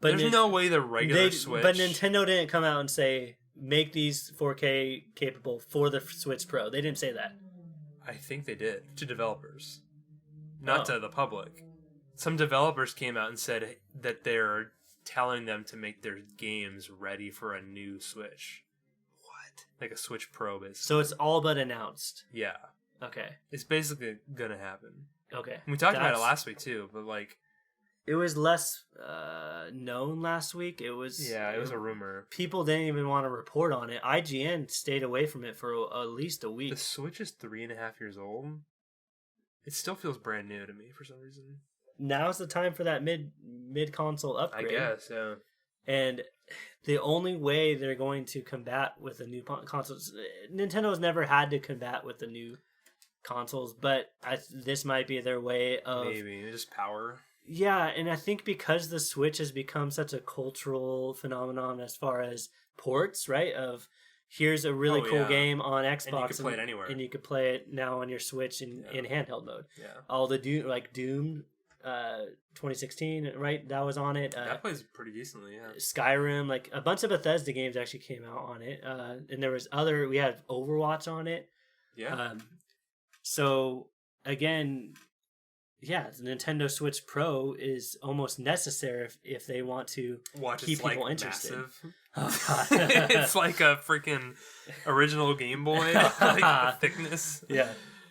But there's no way the regular Switch... But Nintendo didn't come out and say, make these 4K capable for the Switch Pro. They didn't say that. I think they did. To developers. Not to the public. Some developers came out and said that they're telling them to make their games ready for a new Switch. What? Like a Switch Pro, basically. So it's all but announced. Yeah. Okay. It's basically gonna happen. Okay. We talked about it last week, too, but it was less known last week. It was a rumor. People didn't even want to report on it. IGN stayed away from it for at least a week. The Switch is 3.5 years old. It still feels brand new to me for some reason. Now's the time for that mid console upgrade. I guess, yeah. And the only way they're going to combat with the new consoles, Nintendo's never had to combat with the new consoles, but this might be their way of maybe just power. Yeah, and I think because the Switch has become such a cultural phenomenon as far as ports, right? Of here's a really cool game on Xbox, and you can play it anywhere, and you can play it now on your Switch in handheld mode. Yeah, all the Doom, 2016, right? That was on it. That plays pretty decently. Yeah, Skyrim, a bunch of Bethesda games actually came out on it, and there was we had Overwatch on it. Yeah. So again. Yeah, the Nintendo Switch Pro is almost necessary if they want to keep people interested. Massive. Oh god, it's like a freaking original Game Boy the thickness. Yeah,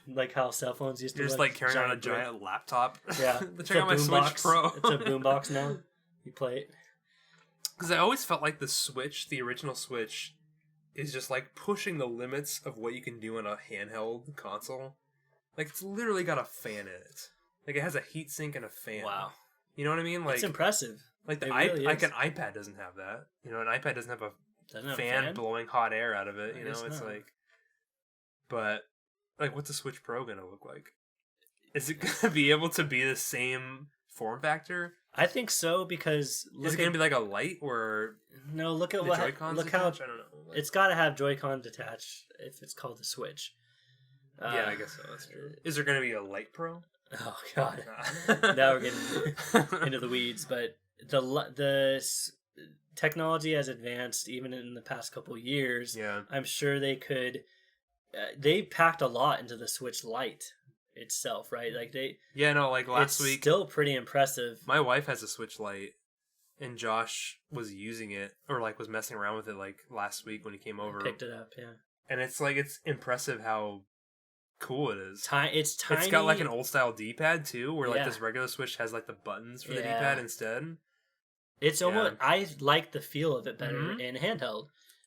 like how cell phones used to. You're just carrying on a giant laptop. Yeah, check out my Switch Pro. It's a boombox now. You play it because I always felt like the Switch, the original Switch, is just pushing the limits of what you can do in a handheld console. It's literally got a fan in it. It has a heatsink and a fan. Wow. You know what I mean? It's impressive. An iPad doesn't have that. An iPad doesn't have a fan blowing hot air out of it. But what's the Switch Pro gonna look like? Is it gonna be able to be the same form factor? I think so, because is it gonna be like a light or no? Look at the Joy-Cons look how I don't know. It's got to have Joy-Cons attached if it's called the Switch. Yeah, I guess so. That's true. Is there going to be a Light Pro? Oh god, now we're getting into the weeds. But the technology has advanced even in the past couple years. Yeah, I'm sure they could. They packed a lot into the Switch Lite itself, right? Like like last week. Still pretty impressive. My wife has a Switch Lite, and Josh was using it or like was messing around with it like last week when he came over. Picked it up, yeah. And it's impressive how cool it is. It's tiny. It's got like an old style D-pad too, where like this regular Switch has like the buttons for the D-pad instead. It's almost I like the feel of it better in handheld,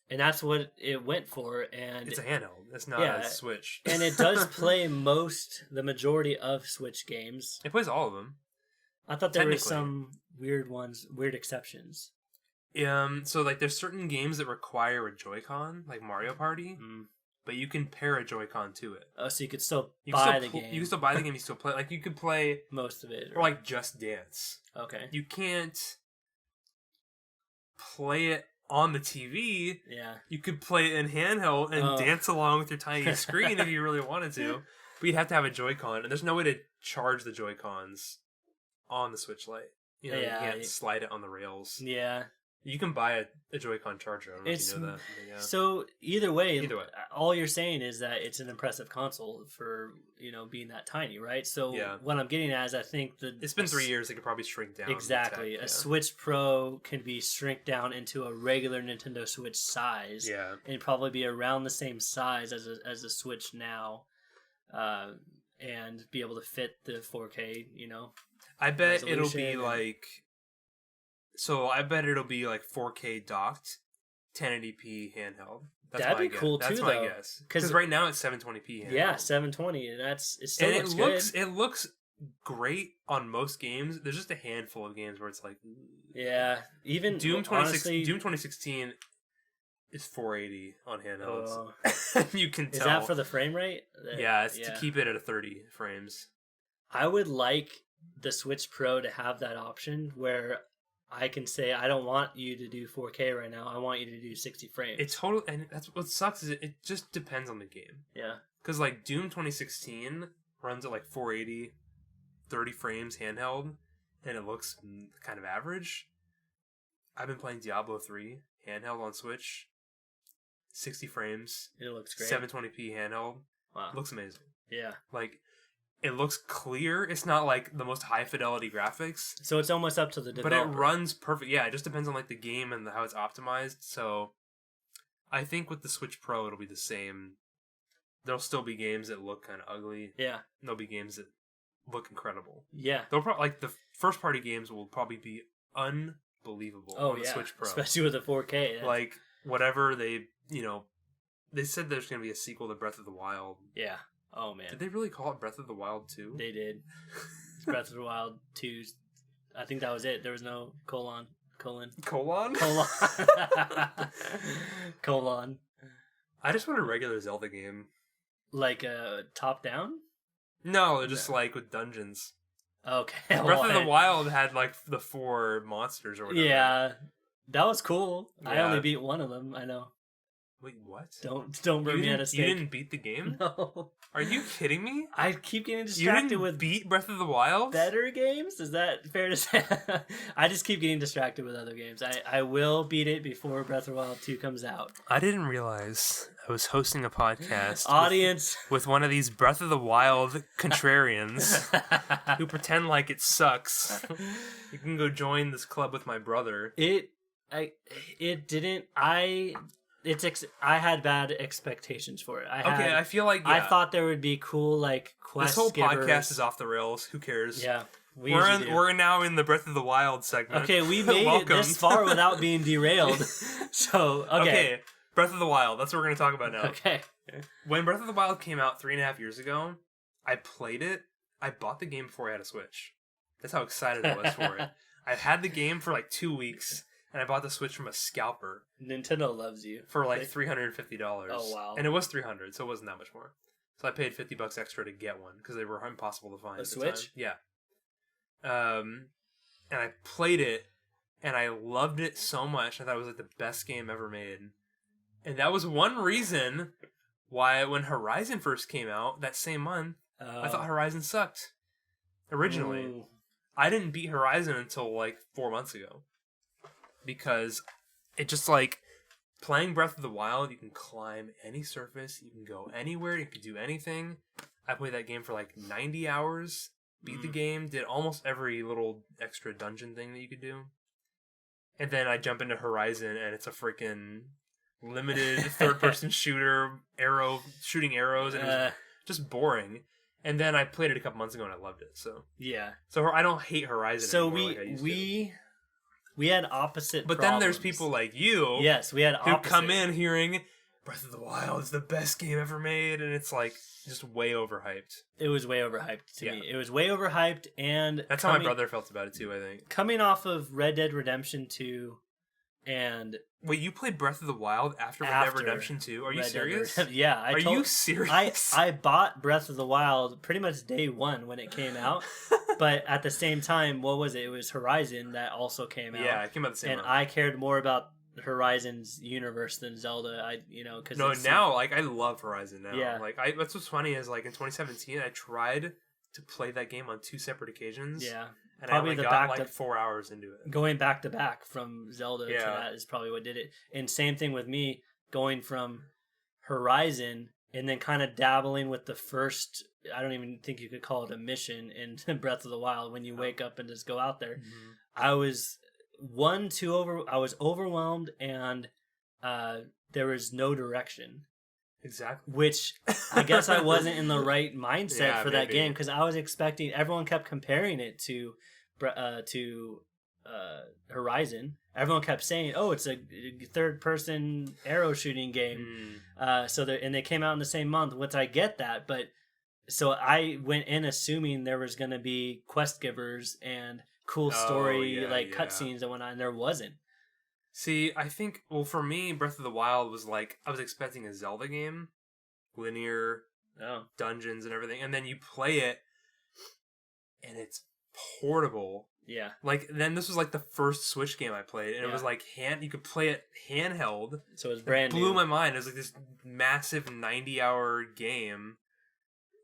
and that's what it went for. And it's a handheld. It's not a Switch, and it does play the majority of Switch games. It plays all of them. I thought there were some weird exceptions. So like there's certain games that require a Joy-Con, like Mario Party. But you can pair a Joy-Con to it. Oh, so you could still buy the game. You can still buy the game, you still play. Like, you could play... most of it. Or, like, Just Dance. Okay. You can't play it on the TV. Yeah. You could play it in handheld and dance along with your tiny screen if you really wanted to. But you'd have to have a Joy-Con. And there's no way to charge the Joy-Cons on the Switch Lite. You know, you can't slide it on the rails. Yeah. You can buy a Joy-Con charger. I don't know if you know that. Yeah. So either way, all you're saying is that it's an impressive console for being that tiny, right? So what I'm getting at is I think it's been 3 years. It could probably shrink down. Exactly, a Switch Pro can be shrink down into a regular Nintendo Switch size. Yeah, and probably be around the same size as a Switch now, and be able to fit the 4K. I bet it'll be like. So I bet it'll be like 4K docked, 1080p handheld. That'd be cool too, though. That's my guess. Because right now it's 720p handheld. Yeah, 720, and it still looks good. It looks great on most games. There's just a handful of games where it's like, yeah, even Doom 2016 is 480 on handhelds. You can tell. Is that for the frame rate? Yeah, it's to keep it at 30 frames. I would like the Switch Pro to have that option where I can say, I don't want you to do 4K right now. I want you to do 60 frames. It's totally, and that's what sucks is it just depends on the game. Yeah. Because like Doom 2016 runs at like 480, 30 frames handheld, and it looks kind of average. I've been playing Diablo 3 handheld on Switch, 60 frames. It looks great. 720p handheld. Wow. It looks amazing. Yeah. Like, it looks clear. It's not like the most high fidelity graphics. So it's almost up to the developer. But it runs perfect. Yeah, it just depends on like the game and how it's optimized. So I think with the Switch Pro it'll be the same. There'll still be games that look kind of ugly. Yeah. And there'll be games that look incredible. Yeah. They'll probably the first party games will probably be unbelievable on the Switch Pro. Especially with the 4K. Like whatever they said there's going to be a sequel to Breath of the Wild. Yeah. Oh, man. Did they really call it Breath of the Wild 2? They did. It's Breath of the Wild 2. I think that was it. There was no colon. Colon? Colon. Colon. I just want a regular Zelda game. Like a top-down? No, just like with dungeons. Okay. Breath of the Wild had like the 4 monsters or whatever. Yeah. That was cool. Yeah. I only beat one of them, I know. Wait, what? Don't burn me at a stake. You didn't beat the game? No. Are you kidding me? I keep getting distracted with beat Breath of the Wild? Better games? Is that fair to say? I just keep getting distracted with other games. I will beat it before Breath of the Wild 2 comes out. I didn't realize I was hosting a podcast audience with one of these Breath of the Wild contrarians who pretend like it sucks. You can go join this club with my brother. I had bad expectations for it. I feel like I thought there would be cool like quest. This whole podcast is off the rails. Who cares? Yeah, we're now in the Breath of the Wild segment. Okay, we made it this far without being derailed. So okay, Breath of the Wild. That's what we're gonna talk about now. Okay. When Breath of the Wild came out 3.5 years ago, I played it. I bought the game before I had a Switch. That's how excited I was for it. I had the game for like 2 weeks. And I bought the Switch from a scalper. Nintendo loves you. For like $350. Oh, wow. And it was $300, so it wasn't that much more. So I paid $50 extra to get one, because they were impossible to find. A Switch? Yeah. And I played it, and I loved it so much. I thought it was like the best game ever made. And that was one reason why when Horizon first came out that same month, I thought Horizon sucked. Originally. Ooh. I didn't beat Horizon until like 4 months ago. Because it just like, playing Breath of the Wild, you can climb any surface, you can go anywhere, you can do anything. I played that game for like 90 hours, beat the game, did almost every little extra dungeon thing that you could do. And then I jump into Horizon and it's a freaking limited third-person shooter, shooting arrows, and it was just boring. And then I played it a couple months ago and I loved it. So I don't hate Horizon. So anymore like I used to. We had opposite. But problems. then there's people like you. Yes, we had who opposite. come in hearing Breath of the Wild is the best game ever made, and it's like just way overhyped. It was way overhyped to me. It was way overhyped, and that's how my brother felt about it too. I think coming off of Red Dead Redemption 2, and wait, you played Breath of the Wild after Red Dead Redemption 2? Are you serious? Yeah. Are you serious? I bought Breath of the Wild pretty much day one when it came out, but at the same time, what was it? It was Horizon that also came out. Yeah, it came out the same month. I cared more about Horizon's universe than Zelda. I love Horizon now. Yeah. That's what's funny is like in 2017, I tried to play that game on 2 separate occasions. Yeah. And probably I only got like 4 hours into it. Going back to back from Zelda to that is probably what did it. And same thing with me going from Horizon and then kind of dabbling with the first, I don't even think you could call it a mission in Breath of the Wild when you wake up and just go out there. Mm-hmm. I was overwhelmed and there was no direction. Exactly. Which I guess I wasn't in the right mindset for that game because I was expecting. Everyone kept comparing it to Horizon. Everyone kept saying, "Oh, it's a third-person arrow shooting game." And they came out in the same month. Which I get that, but so I went in assuming there was going to be quest givers and cool story cutscenes and whatnot, and there wasn't. See, I think, well, for me, Breath of the Wild was like, I was expecting a Zelda game, linear dungeons and everything, and then you play it, and it's portable. Yeah. Like, then this was like the first Switch game I played, and it was like, you could play it handheld. So it was brand new. It blew my mind. It was like this massive 90-hour game,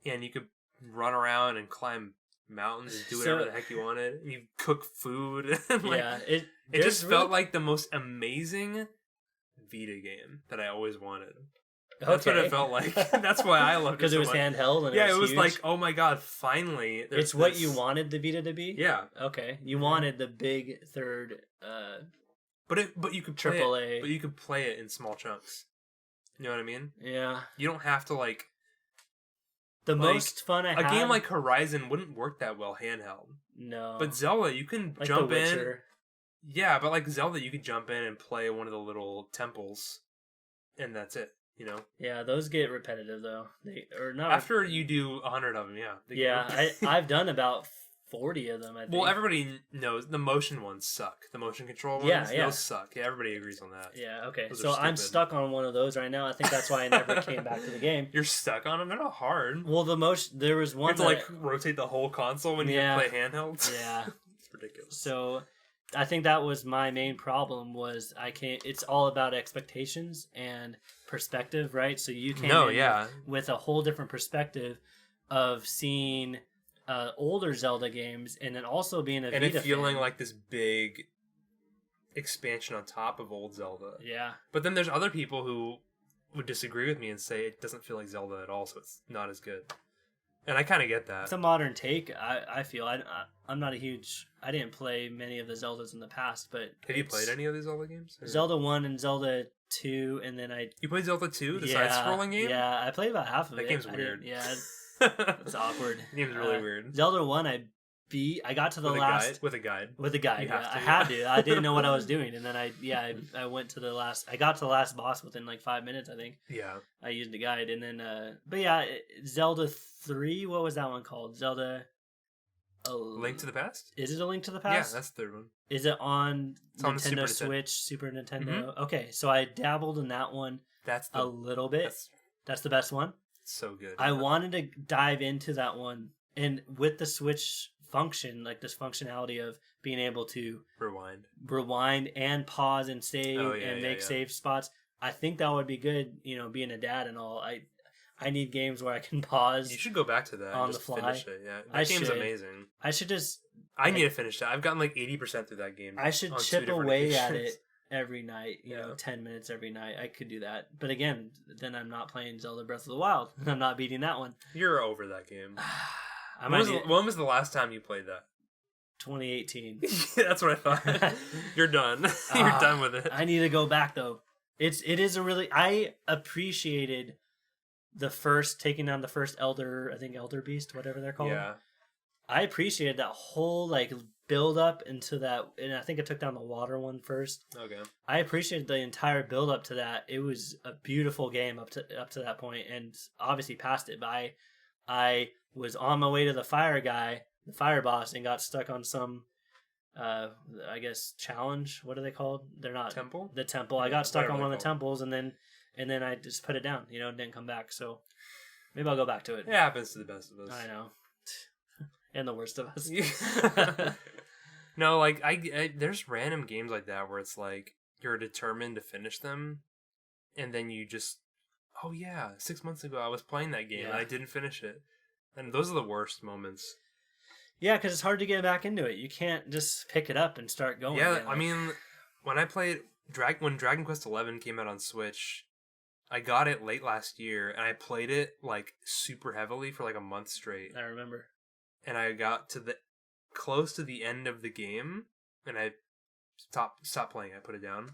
and you could run around and climb mountains and do whatever the heck you wanted. You cook food. It just felt like the most amazing Vita game that I always wanted. That's what it felt like. That's why I loved it because it was handheld and it was like, oh my god, finally. It's what you wanted the Vita to be? Yeah. Okay. You wanted the big third But you could play AAA. But you could play it in small chunks. You know what I mean? Yeah. You don't have to like most fun I had. A game like Horizon wouldn't work that well handheld. No. But Zelda, you can like jump The Witcher. in. Yeah, but like Zelda, you could jump in and play one of the little temples, and that's it. You know. Yeah, those get repetitive though. After you do 100 of them. Yeah. I've done about 40 of them. I think. Well, everybody knows the motion ones suck. The motion control ones, those suck. Yeah, everybody agrees on that. Yeah. Okay. So I'm stuck on one of those right now. I think that's why I never came back to the game. You're stuck on them. They're not hard. Well, there was one. You have to rotate the whole console when you play handhelds. Yeah. It's ridiculous. So I think that was my main problem was it's all about expectations and perspective, right? So you came with a whole different perspective of seeing older Zelda games and then also being a Vita and it feeling fan. like this big expansion on top of old Zelda. Yeah. But then there's other people who would disagree with me and say it doesn't feel like Zelda at all, so it's not as good. And I kind of get that. It's a modern take. I feel I'm not a huge. I didn't play many of the Zeldas in the past, but have you played any of these Zelda games? Or? Zelda 1 and Zelda 2, and then you played Zelda 2, the side-scrolling game? Yeah, I played about half of that it. That game's weird. It's awkward. The game's really weird. Zelda 1, I got to the last with a guide. With a guide, I had to. I didn't know what I was doing, and then I went to the last. I got to the last boss within like 5 minutes, I think. Yeah. I used a guide, and then Zelda 3. What was that one called? Zelda. Link to the Past? Is it a Link to the Past? Yeah, that's the third one. Is it on Nintendo on Switch, Super Nintendo? Mm-hmm. Okay, so I dabbled in that one. A little bit. That's the best one. So good. I wanted to dive into that one, and with the Switch function, like this functionality of being able to rewind and pause and save and make save spots. I think that would be good, being a dad and all. I need games where I can pause. You should go back to that on and just the fly. finish it. Yeah, that game's amazing. I should just. I need to finish that. I've gotten like 80% through that game. I should chip away at it every night. You know, 10 minutes every night. I could do that. But again, then I'm not playing Zelda Breath of the Wild. I'm not beating that one. You're over that game. When was the last time you played that? 2018. That's what I thought. You're done. You're done with it. I need to go back though. It is a really. I appreciated taking down the first Elder Beast, whatever they're called. Yeah. I appreciated that whole like build up into that, and I think it took down the water one first. Okay. I appreciated the entire build up to that. It was a beautiful game up to that point, and obviously past it. But I was on my way to the fire boss, and got stuck on some, I guess challenge. What are they called? They're not temple. The temple. I got stuck on one of the temples, and then I just put it down. You know, didn't come back. So maybe I'll go back to it. It happens to the best of us. I know. And the worst of us. No, like I there's random games like that where it's like you're determined to finish them, and then you just, 6 months ago I was playing that game and I didn't finish it, and those are the worst moments. Yeah, because it's hard to get back into it. You can't just pick it up and start going. Yeah, I mean, when I played when Dragon Quest XI came out on Switch, I got it late last year and I played it like super heavily for like a month straight. I remember. And I got to close to the end of the game, and I stopped playing. I put it down.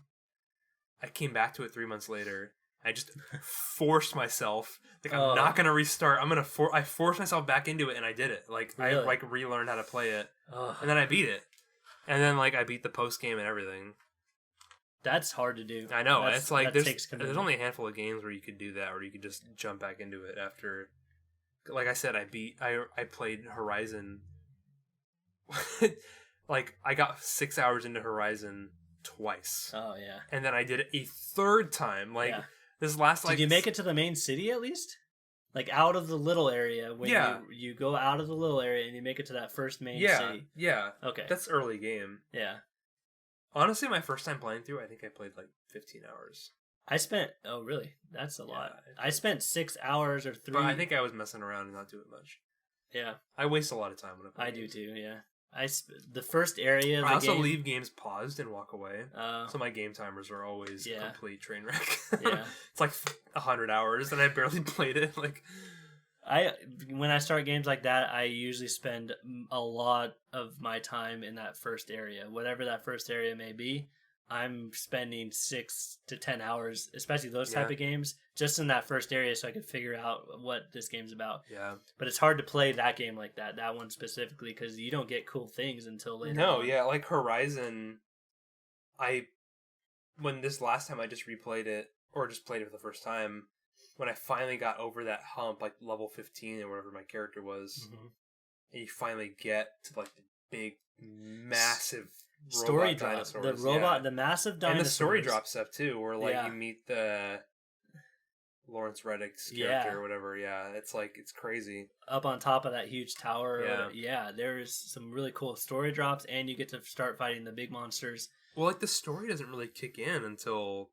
I came back to it 3 months later. I just forced myself. Like, I'm not gonna restart. I forced myself back into it, and I did it. Like, really? I like relearned how to play it, and then I beat it. And then like I beat the post game and everything. That's hard to do. I know. It's like there's only a handful of games where you could do that, or you could just jump back into it after. Like I said, I played Horizon. Like, I got 6 hours into Horizon twice. Oh, yeah. And then I did it a third time. Like, this last, like... Did you make it to the main city, at least? Like, out of the little area. When you go out of the little area and you make it to that first main city. Yeah. Okay. That's early game. Yeah. Honestly, my first time playing through, I think I played, like, 15 hours. Oh, really? That's a lot. I spent 6 hours or 3. But I think I was messing around and not doing much. Yeah. I waste a lot of time when I play games. Do too, yeah. The first area of I also leave games paused and walk away. Oh. So my game timers are always complete train wreck. Yeah. It's like 100 hours and I barely played it. Like, when I start games like that, I usually spend a lot of my time in that first area. Whatever that first area may be. I'm spending 6 to 10 hours, especially those type of games, just in that first area so I could figure out what this game's about. Yeah. But it's hard to play that game like that one specifically, because you don't get cool things until later. No, yeah, like Horizon, when this last time I just replayed it, or just played it for the first time, when I finally got over that hump, like level 15 or whatever my character was, and you finally get to like the big, massive... story drop, the massive dinosaurs, and the story drop stuff too, where like you meet the Lawrence Reddick's character or whatever. Yeah, it's like it's crazy. Up on top of that huge tower. Yeah, there's some really cool story drops, and you get to start fighting the big monsters. Well, like the story doesn't really kick in until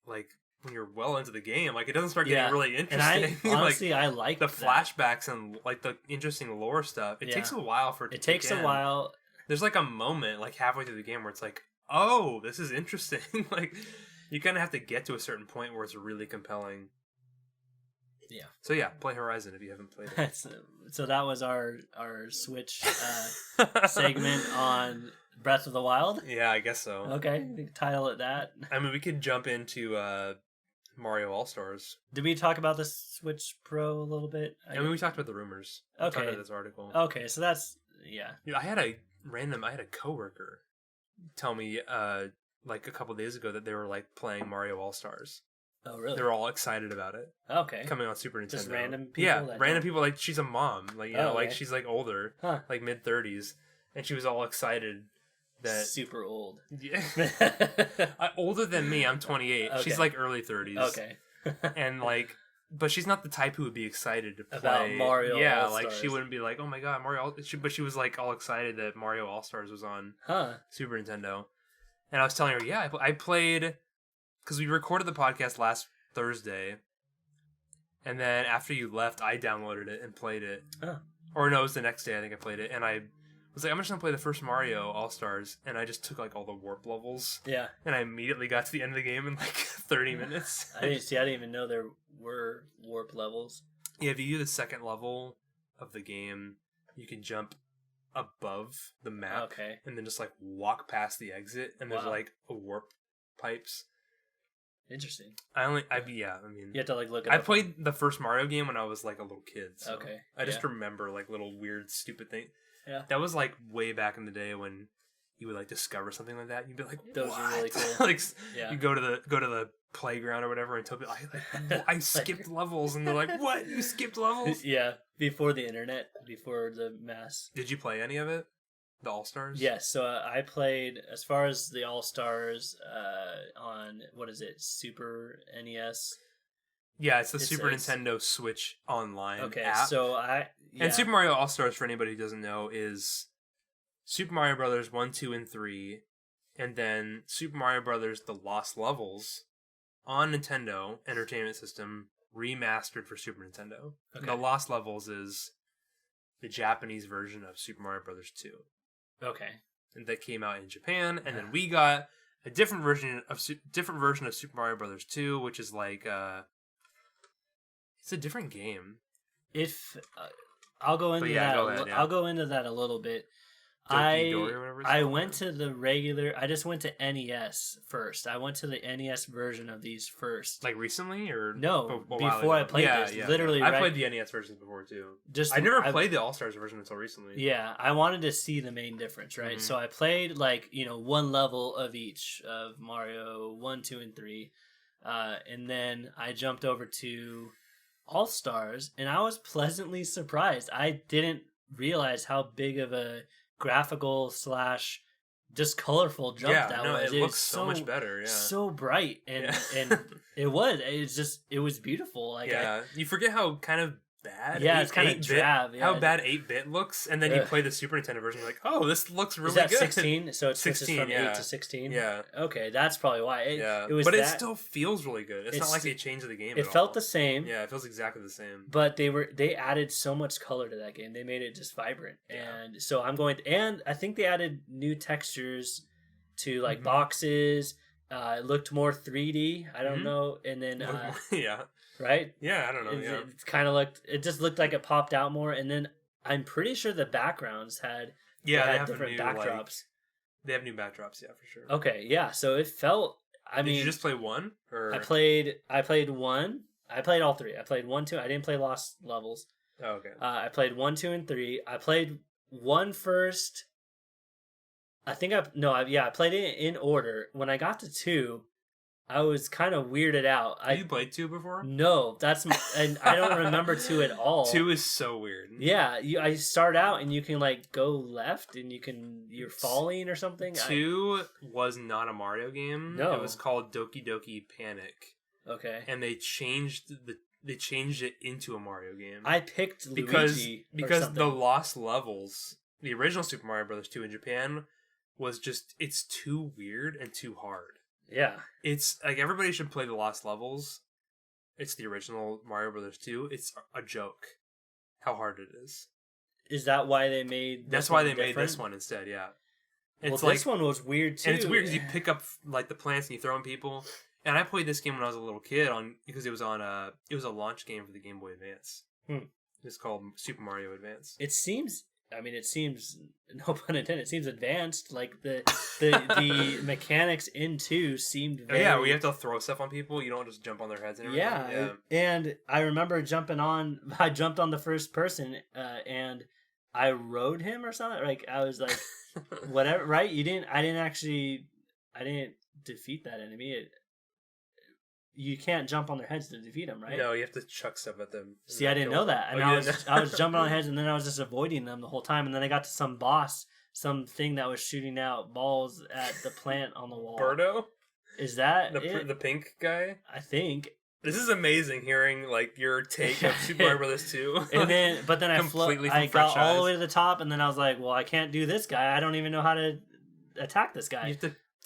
like when you're well into the game. Like it doesn't start getting really interesting. And honestly, I like the flashbacks and like the interesting lore stuff. It takes a while for it to kick in. It takes a while. There's like a moment like halfway through the game where it's like, oh, this is interesting. Like you kind of have to get to a certain point where it's really compelling. Yeah. So yeah, play Horizon if you haven't played it. So that was our Switch segment on Breath of the Wild. Yeah, I guess so. Okay, we can title it that. I mean, we could jump into Mario All-Stars. Did we talk about the Switch Pro a little bit? I mean, we talked about the rumors. Okay. We talked about this article. Okay, so that's I had a coworker tell me like a couple days ago that they were like playing Mario All-Stars. Oh, really? They were all excited about it. Okay. Coming on Super Nintendo. Just random people? Yeah, random people. Like, she's a mom. Like, you know, like, okay. she's, like, older. Huh. Like, mid-30s. And she was all excited that... Super old. Yeah. Older than me. I'm 28. Okay. She's, like, early 30s. Okay. And, like... But she's not the type who would be excited to play... About Mario All-Stars. Like, she wouldn't be like, oh, my God, Mario... But she was, like, all excited that Mario All-Stars was on Super Nintendo. And I was telling her, yeah, I played... Because we recorded the podcast last Thursday, And then after you left, I downloaded it and played it. Oh. Or no, it was the next day I think I played it. And I was like, I'm just going to play the first Mario All-Stars. And I just took like all the warp levels. Yeah. And I immediately got to the end of the game in like 30 minutes. I didn't even know there were warp levels. Yeah, if you do the second level of the game, you can jump above the map. Okay. And then just like walk past the exit. And there's like a warp pipes. Interesting. I mean, you have to like look I played the first Mario game when I was like a little kid. So okay. I just remember like little weird, stupid things. Yeah. That was like way back in the day when you would like discover something like that. And you'd be like, those what? are really cool. Like, you go to the playground or whatever and tell people, I skipped levels. And they're like, what? You skipped levels? Yeah. Before the internet, before the mass. Did you play any of it? The All-Stars? Yes, so I played, as far as the All-Stars, on, what is it, Super NES? Yeah, it's the Super Nintendo Switch Online okay, app. So And Super Mario All-Stars, for anybody who doesn't know, is Super Mario Brothers 1, 2, and 3, and then Super Mario Brothers The Lost Levels on Nintendo Entertainment System, remastered for Super Nintendo. Okay. The Lost Levels is the Japanese version of Super Mario Brothers 2. Okay. And that came out in Japan, and then we got a different version of Super Mario Brothers 2, which is like it's a different game. If I'll go into that, go ahead, I'll go into that a little bit. I went to the regular. I just went to NES first. I went to the NES version of these first. Like recently, or no? Before I played this, literally. I played the NES versions before too. I never played the All Stars version until recently. Yeah, I wanted to see the main difference, right? Mm-hmm. So I played like one level of each of Mario 1, 2, and 3, and then I jumped over to All Stars, and I was pleasantly surprised. I didn't realize how big of a graphical / just colorful jump that was. It looks so much better. Yeah, so bright and it was beautiful. Like you forget how kind of bad. Yeah, it's kind of drab. How bad 8-bit looks, and then you play the Super Nintendo version, you're like, oh, this looks really good. Is that 16? So it's 16 from 8 to 16. Yeah. Okay, that's probably why. It was. But it still feels really good. It's not like they changed the game. It felt the same. Yeah, it feels exactly the same. But they added so much color to that game. They made it just vibrant, and so and I think they added new textures to like boxes. It looked more 3D. I don't know, and then right? Yeah, I don't know. It kind of it just looked like it popped out more, and then I'm pretty sure the backgrounds had they have different backdrops. They have new backdrops, yeah, for sure. Okay, yeah. So it felt. Did you just play one? Or I played one. I played all three. I played 1, 2. I didn't play Lost Levels. Oh, okay. I played 1, 2, and 3. I played 1 first. I played it in order. When I got to 2, I was kind of weirded out. You played 2 before? No, and I don't remember 2 at all. 2 is so weird. Yeah, I start out and you can like go left and you're falling or something. 2 was not a Mario game. No, it was called Doki Doki Panic. Okay, and they changed it into a Mario game. I picked Luigi because the Lost Levels, the original Super Mario Bros. 2 in Japan, was just it's too weird and too hard. Yeah. It's like everybody should play the Lost Levels. It's the original Mario Brothers 2. It's a joke how hard it is. Is that why they made That's why they made this one instead, yeah. It's this one was weird too. And it's weird because you pick up like the plants and you throw them people. And I played this game when I was a little kid because it was a launch game for the Game Boy Advance. It's called Super Mario Advance. It seems no pun intended, it seems advanced. Like the mechanics in 2 seemed very... Yeah, we have to throw stuff on people. You don't just jump on their heads and everything. Yeah. And I remember I jumped on the first person and I rode him or something. Like I was like whatever, right? I didn't defeat that enemy. You can't jump on their heads to defeat them, right? No, you have to chuck stuff at them. See, I didn't know that. And I was jumping on their heads, and then I was just avoiding them the whole time. And then I got to some boss, something that was shooting out balls at the plant on the wall. Birdo? Is that the pink guy? I think. This is amazing hearing like your take of Super Mario Brothers 2. But then I got all the way to the top, and then I was like, well, I can't do this guy. I don't even know how to attack this guy.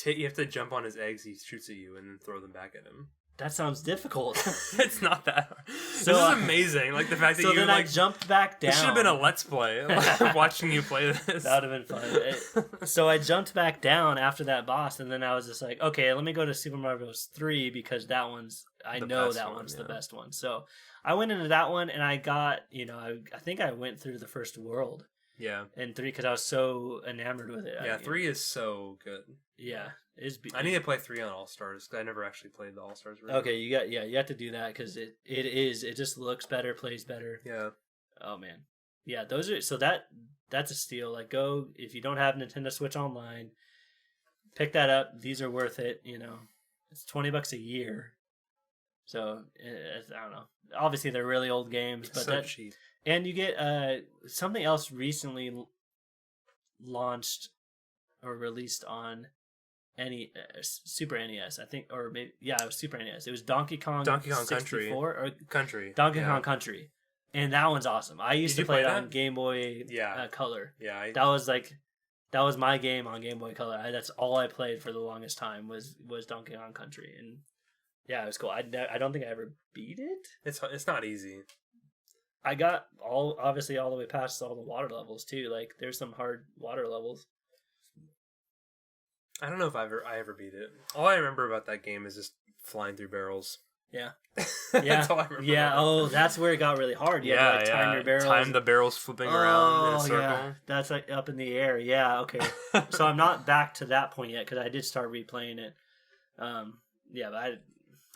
You have to jump on his eggs. He shoots at you, and then throw them back at him. That sounds difficult. It's not that hard. So, this is amazing. Like the fact that so you then like I jumped back down. This should have been a let's play. Like, watching you play this. That would have been fun. So I jumped back down after that boss, and then I was just like, okay, let me go to Super Mario Bros. 3 because that one's the best one. So I went into that one, and I got, I think I went through the first world. Yeah. In 3 because I was so enamored with it. Yeah, 3 is so good. Yeah. I need to play 3 on All Stars because I never actually played the All Stars version. Okay, you have to do that because it just looks better, plays better. Yeah. Oh man, yeah, that's a steal. Like, go if you don't have Nintendo Switch Online, pick that up. These are worth it. It's $20 a year. So I don't know. Obviously, they're really old games, but so cheap. And you get something else recently launched or released on Super NES, I think, or maybe it was Super NES. It was Donkey Kong Country or Country Donkey Kong Country, and that one's awesome. I used to play it on that? Game Boy Color. Yeah, that was my game on Game Boy Color. That's all I played for the longest time was Donkey Kong Country, and yeah, it was cool. I don't think I ever beat it. It's not easy. I got obviously all the way past all the water levels too. Like, there's some hard water levels. I don't know if I ever beat it. All I remember about that game is just flying through barrels. Yeah. That's all I remember. Yeah. Oh, that's where it got really hard. You had to, time your barrels. Time the barrels flipping around in a circle. Yeah. That's like up in the air. Yeah. Okay. So I'm not back to that point yet because I did start replaying it. Yeah, but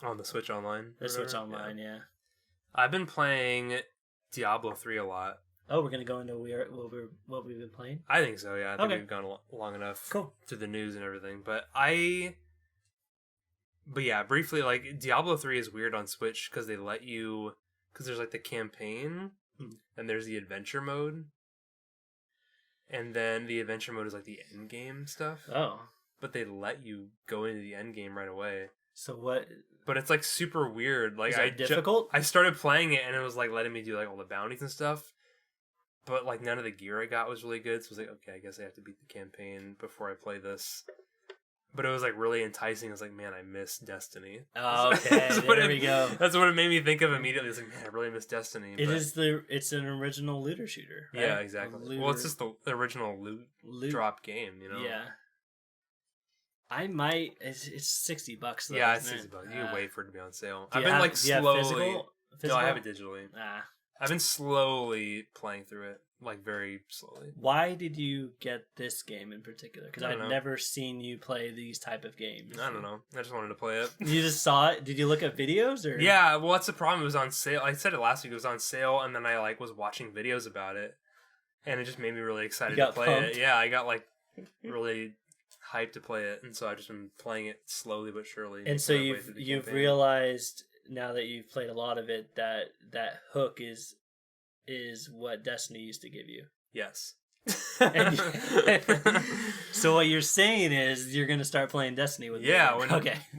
on the Switch Online. The Switch Online. Yeah. I've been playing Diablo 3 a lot. Oh, we're going to go into what we've been playing? I think so, yeah. I think we've gone long enough through the news and everything. But yeah, briefly, like, Diablo 3 is weird on Switch because they let you... Because there's, like, the campaign, and there's the adventure mode. And then the adventure mode is, like, the end game stuff. Oh. But they let you go into the end game right away. So what... But it's, like, super weird. Like, is it difficult? I started playing it, and it was, like, letting me do, like, all the bounties and stuff. But, like, none of the gear I got was really good, so I was like, okay, I guess I have to beat the campaign before I play this. But it was, like, really enticing. I was like, man, I miss Destiny. Oh, okay, there we go. That's what it made me think of immediately. I was like, man, I really miss Destiny. It's an original looter shooter, right? Yeah, exactly. Well, it's just the original loot drop game, Yeah. I might... It's $60 though. Yeah, it's $60. You can wait for it to be on sale. I've been, slowly... Physical? No, I have it digitally. Ah. I've been slowly playing through it, like very slowly. Why did you get this game in particular? Because I've never seen you play these type of games. I don't know. I just wanted to play it. You just saw it? Did you look at videos or? Yeah, well, that's the problem. It was on sale. I said it last week. It was on sale, and then I was watching videos about it, and it just made me really excited to play it. Yeah, I got really hyped to play it, and so I've just been playing it slowly but surely. And so you've realized, now that you've played a lot of it, that hook is what Destiny used to give you. Yes. So what you're saying is you're going to start playing Destiny with me.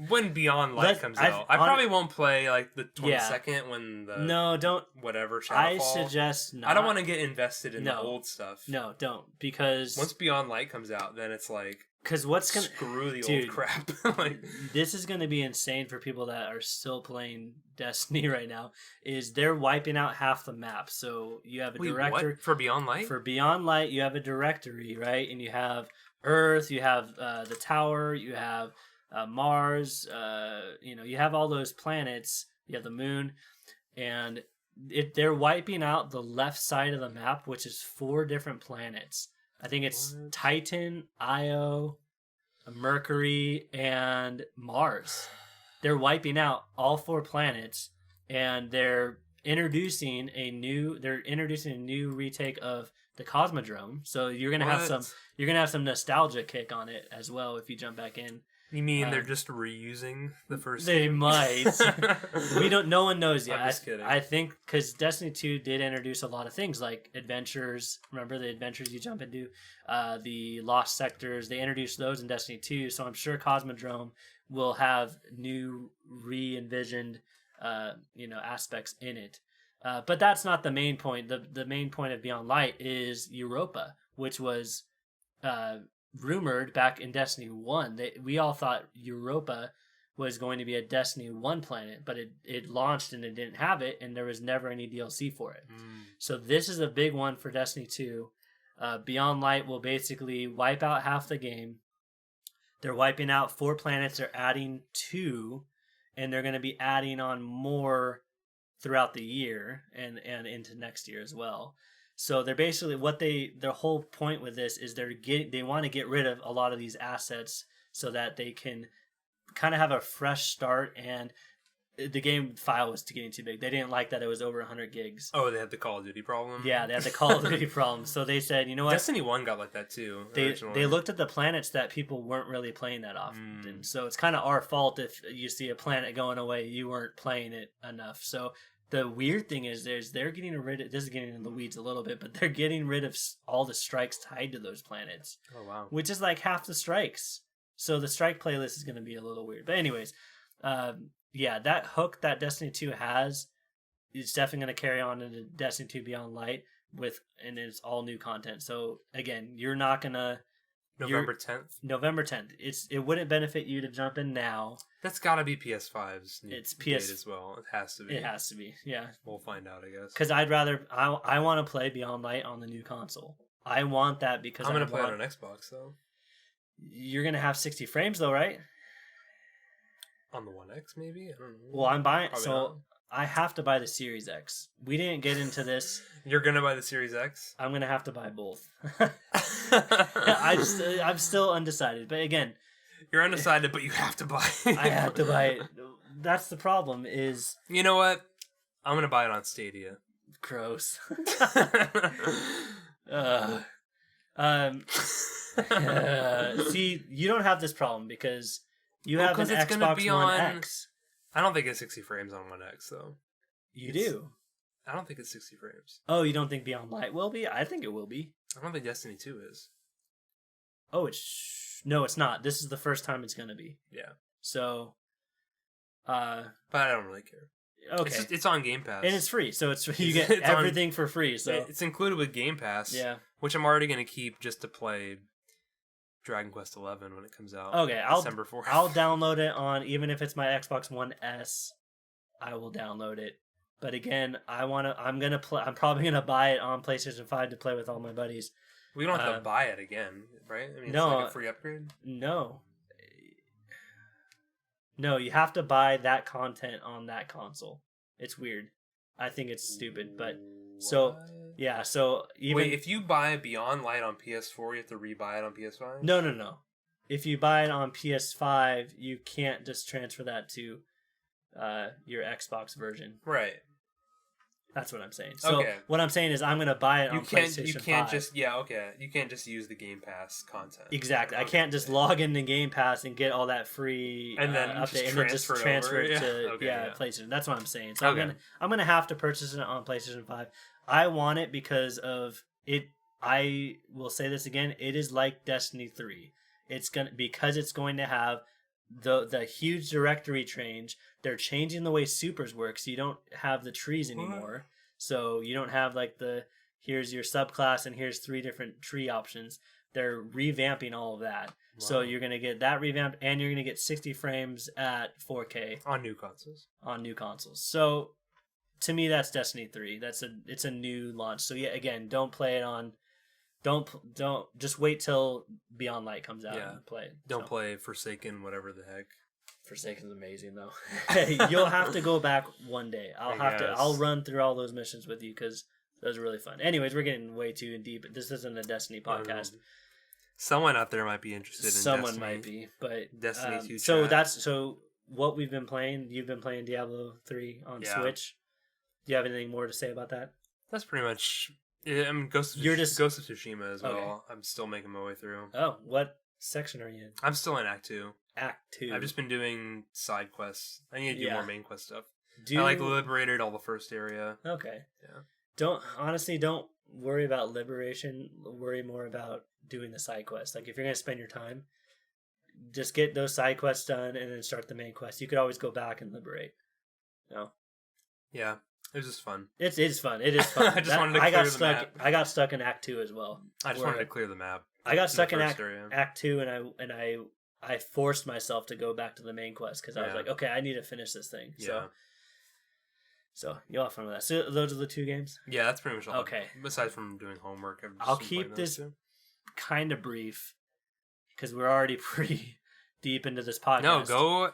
When Beyond Light comes out. I probably won't play like the 22nd when the whatever Shadowfall. I suggest not. I don't want to get invested in the old stuff. No, don't, because once Beyond Light comes out, then it's like, because what's gonna screw the old crap. Like, this is going to be insane for people that are still playing Destiny right now. Is they're wiping out half the map. So you have a directory for Beyond Light. For Beyond Light, you have a directory, right? And you have Earth, you have the tower, you have Mars. You have all those planets. You have the moon, and they're wiping out the left side of the map, which is 4 different planets. I think it's Titan, Io, Mercury, and Mars. They're wiping out all 4 planets, and they're introducing a new retake of the Cosmodrome. So you're gonna have some nostalgia kick on it as well if you jump back in. You mean they're just reusing the first? They might. No one knows yet. I'm just kidding. I think because Destiny 2 did introduce a lot of things like adventures. Remember the adventures you jump into, the lost sectors. They introduced those in Destiny 2. So I'm sure Cosmodrome will have new re-envisioned, aspects in it. But that's not the main point. The main point of Beyond Light is Europa, which was rumored back in Destiny 1. We all thought Europa was going to be a Destiny 1 planet, but it launched and it didn't have it, and there was never any DLC for it. So this is a big one for Destiny 2. Beyond Light will basically wipe out half the game. They're wiping out 4 planets. They're adding 2, and they're going to be adding on more throughout the year and into next year as well. So they're basically their whole point with this is they want to get rid of a lot of these assets so that they can kind of have a fresh start. And the game file was getting too big. They didn't like that it was over 100 gigs. Oh, they had the Call of Duty problem? Yeah, they had the Call of Duty problem. So they said, you know what? Destiny 1 got like that too. They looked at the planets that people weren't really playing that often. So it's kind of our fault if you see a planet going away, you weren't playing it enough. So the weird thing is they're getting rid of, this is getting in the weeds a little bit, but they're getting rid of all the strikes tied to those planets. Oh, wow. Which is like half the strikes. So the strike playlist is going to be a little weird. But anyways, yeah, that hook that Destiny 2 has is definitely going to carry on into Destiny 2 Beyond Light and it's all new content. So again, you're not going to November 10th. November 10th. It wouldn't benefit you to jump in now. That's got to be PS5's it's PS as well. It has to be. It has to be. Yeah. We'll find out, I guess. Cuz I want to play Beyond Light on the new console. I want that because I'm going to play it on Xbox though. You're going to have 60 frames though, right? On the One X, maybe? I don't know. Well, I'm buying... Probably so, not. I have to buy the Series X. We didn't get into this. You're going to buy the Series X? I'm going to have to buy both. I'm still undecided. But again... You're undecided, but you have to buy it. I have to buy it. That's the problem is... You know what? I'm going to buy it on Stadia. Gross. See, you don't have this problem because you have an Xbox One X. I don't think it's 60 frames on One X, though. You do? I don't think it's 60 frames. Oh, you don't think Beyond Light will be? I think it will be. I don't think Destiny 2 is. Oh, no, it's not. This is the first time it's going to be. Yeah. So, but I don't really care. Okay. It's on Game Pass. And it's free, so you get everything for free. So it's included with Game Pass. Yeah. Which I'm already going to keep just to play Dragon Quest XI when it comes out. Okay, December 4th. I'll download it on, even if it's my Xbox One S, I will download it. But again, I'm probably gonna buy it on PlayStation 5 to play with all my buddies. We don't have to buy it again, right? I mean, no, it's like a free upgrade. No, you have to buy that content on that console. It's weird. I think it's stupid, but so yeah. So wait, if you buy Beyond Light on PS4, you have to rebuy it on PS5? No. If you buy it on PS5, you can't just transfer that to your Xbox version. Right. That's what I'm saying. So what I'm saying is I'm going to buy it on PlayStation 5. You can't just you can't just use the Game Pass content. Exactly. I can't just log into Game Pass and get all that free and then update and then just transfer it to PlayStation. That's what I'm saying. So I'm going to have to purchase it on PlayStation 5. I want it because of it. I will say this again. It is like Destiny 3. Because it's going to have the huge directory change. They're changing the way supers work, so you don't have the trees anymore. So you don't have like here's your subclass and here's 3 different tree options. They're revamping all of that. Wow. So you're going to get that revamped, and you're going to get 60 frames at 4K on new consoles. So to me, that's Destiny 3. It's a new launch. So yeah, again, don't play it on. Don't just wait till Beyond Light comes out and play it. Don't play Forsaken, whatever the heck. Forsaken's amazing though. You'll have to go back one day. I'll run through all those missions with you because those are really fun. Anyways, we're getting way too deep. This isn't a Destiny podcast. Someone out there might be interested in Someone Destiny. Might be, but Destiny 2 so what we've been playing. You've been playing Diablo 3 on Switch. Do you have anything more to say about that? That's pretty much. Yeah, I'm Ghost of Tsushima as well. Okay. I'm still making my way through. Oh, what section are you in? I'm still in Act 2. Act 2. I've just been doing side quests. I need to do more main quest stuff. I liberated all the first area. Okay. Yeah. Don't worry about liberation. Worry more about doing the side quests. Like if you're gonna spend your time, just get those side quests done and then start the main quest. You could always go back and liberate. No. Yeah. It was just fun. It is fun. It is fun. I just wanted to clear the map. I got stuck in Act 2 as well. I just wanted to clear the map. I got stuck in Act 2 and I I forced myself to go back to the main quest because I was like, okay, I need to finish this thing. Yeah. So you'll have fun with that. So those are the 2 games? Yeah, that's pretty much all. Okay. Besides from doing homework, I'll keep this kind of brief because we're already pretty deep into this podcast. No, go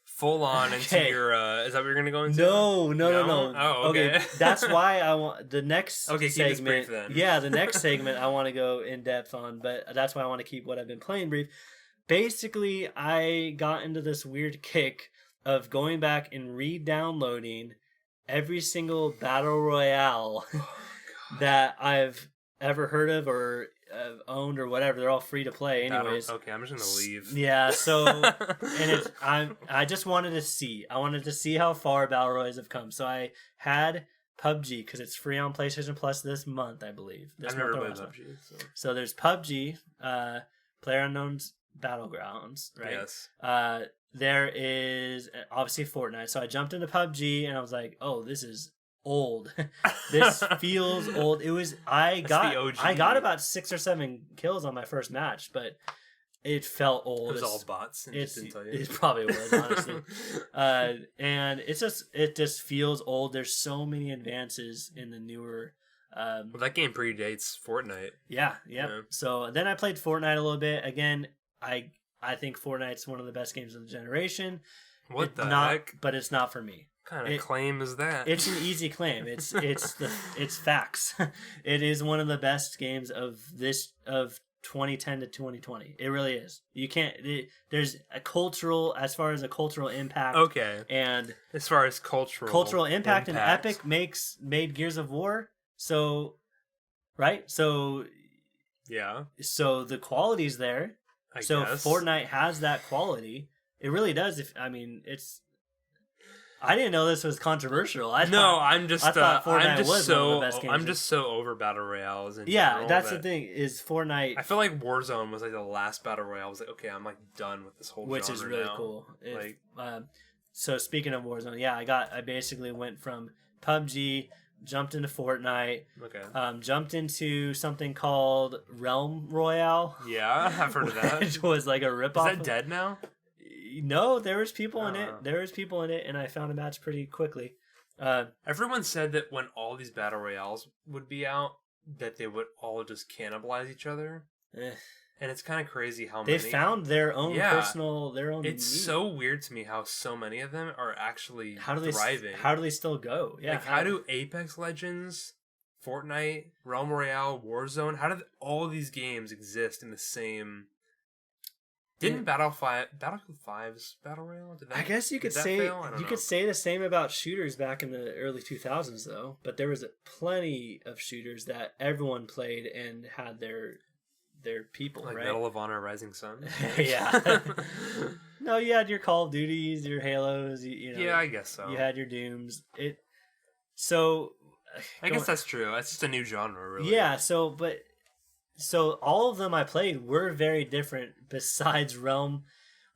full on into your. Is that what you're gonna go into? No. Oh, okay. That's why I want the next segment. Keep this brief then. Yeah, the next segment I want to go in depth on, but that's why I want to keep what I've been playing brief. Basically, I got into this weird kick of going back and re-downloading every single battle royale that I've ever heard of or owned or whatever. They're all free to play anyways. Okay, I'm just gonna leave. Yeah, so and I just wanted to see. I wanted to see how far battle royals have come. So I had PUBG because it's free on PlayStation Plus this month, I believe. I've never played PUBG. So there's PUBG, PlayerUnknown's Battlegrounds, right? Yes. There is obviously Fortnite. So I jumped into PUBG and I was like, "Oh, this is old. This feels old." It was I got about 6 or 7 kills on my first match, but it felt old. It was all bots. And just didn't tell you. It probably was, honestly. And it just feels old. There's so many advances in the newer. Well, that game predates Fortnite. Yeah. So then I played Fortnite a little bit. Again, I think Fortnite's one of the best games of the generation. What the heck? But it's not for me. What kind of claim is that? It's an easy claim. It's facts. It is one of the best games of 2010 to 2020. It really is. You can't. There's as far as a cultural impact. Okay. And as far as cultural impact, and Epic made Gears of War. So, right. So. Yeah. So the quality's there. I guess. Fortnite has that quality. It really does. I didn't know this was controversial. I thought Fortnite was one of the best games. I'm just so over battle royales. Yeah, that's the thing. Is Fortnite? I feel like Warzone was like the last battle royale. I was like, okay, I'm like done with this whole genre. Which is really cool. So speaking of Warzone, yeah, I basically went from PUBG. Jumped into Fortnite. Okay. Jumped into something called Realm Royale. Yeah, I've heard of that. Which was like a ripoff. Is that dead now? No, there was people in it. There was people in it, and I found a match pretty quickly. Everyone said that when all these battle royales would be out, that they would all just cannibalize each other. And it's kind of crazy how they found their own personal, their own. It's so weird to me how so many of them are actually thriving. How do they still go? Yeah. Like, how do Apex Legends, Fortnite, Realm Royale, Warzone, how did all these games exist in the same? Didn't Battlefield 5's Battle Royale? I guess you could say could say the same about shooters back in the early 2000s, though. But there was plenty of shooters that everyone played and had their people, like right? Medal of Honor, Rising Sun. Yeah. No, you had your Call of Duties, your Halos. You know. Yeah, I guess so. You had your Dooms. I guess that's true. It's just a new genre, really. Yeah. So all of them I played were very different. Besides Realm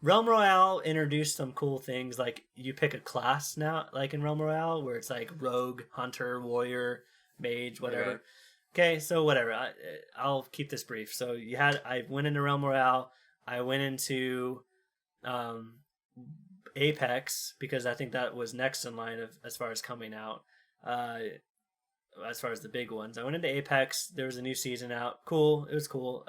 Royale introduced some cool things, like you pick a class now, like in Realm Royale, where it's like Rogue, Hunter, Warrior, Mage, whatever. Okay, so whatever. I'll keep this brief. So I went into Realm Royale. I went into Apex because I think that was next in line as far as coming out. As far as the big ones, I went into Apex. There was a new season out. Cool. It was cool.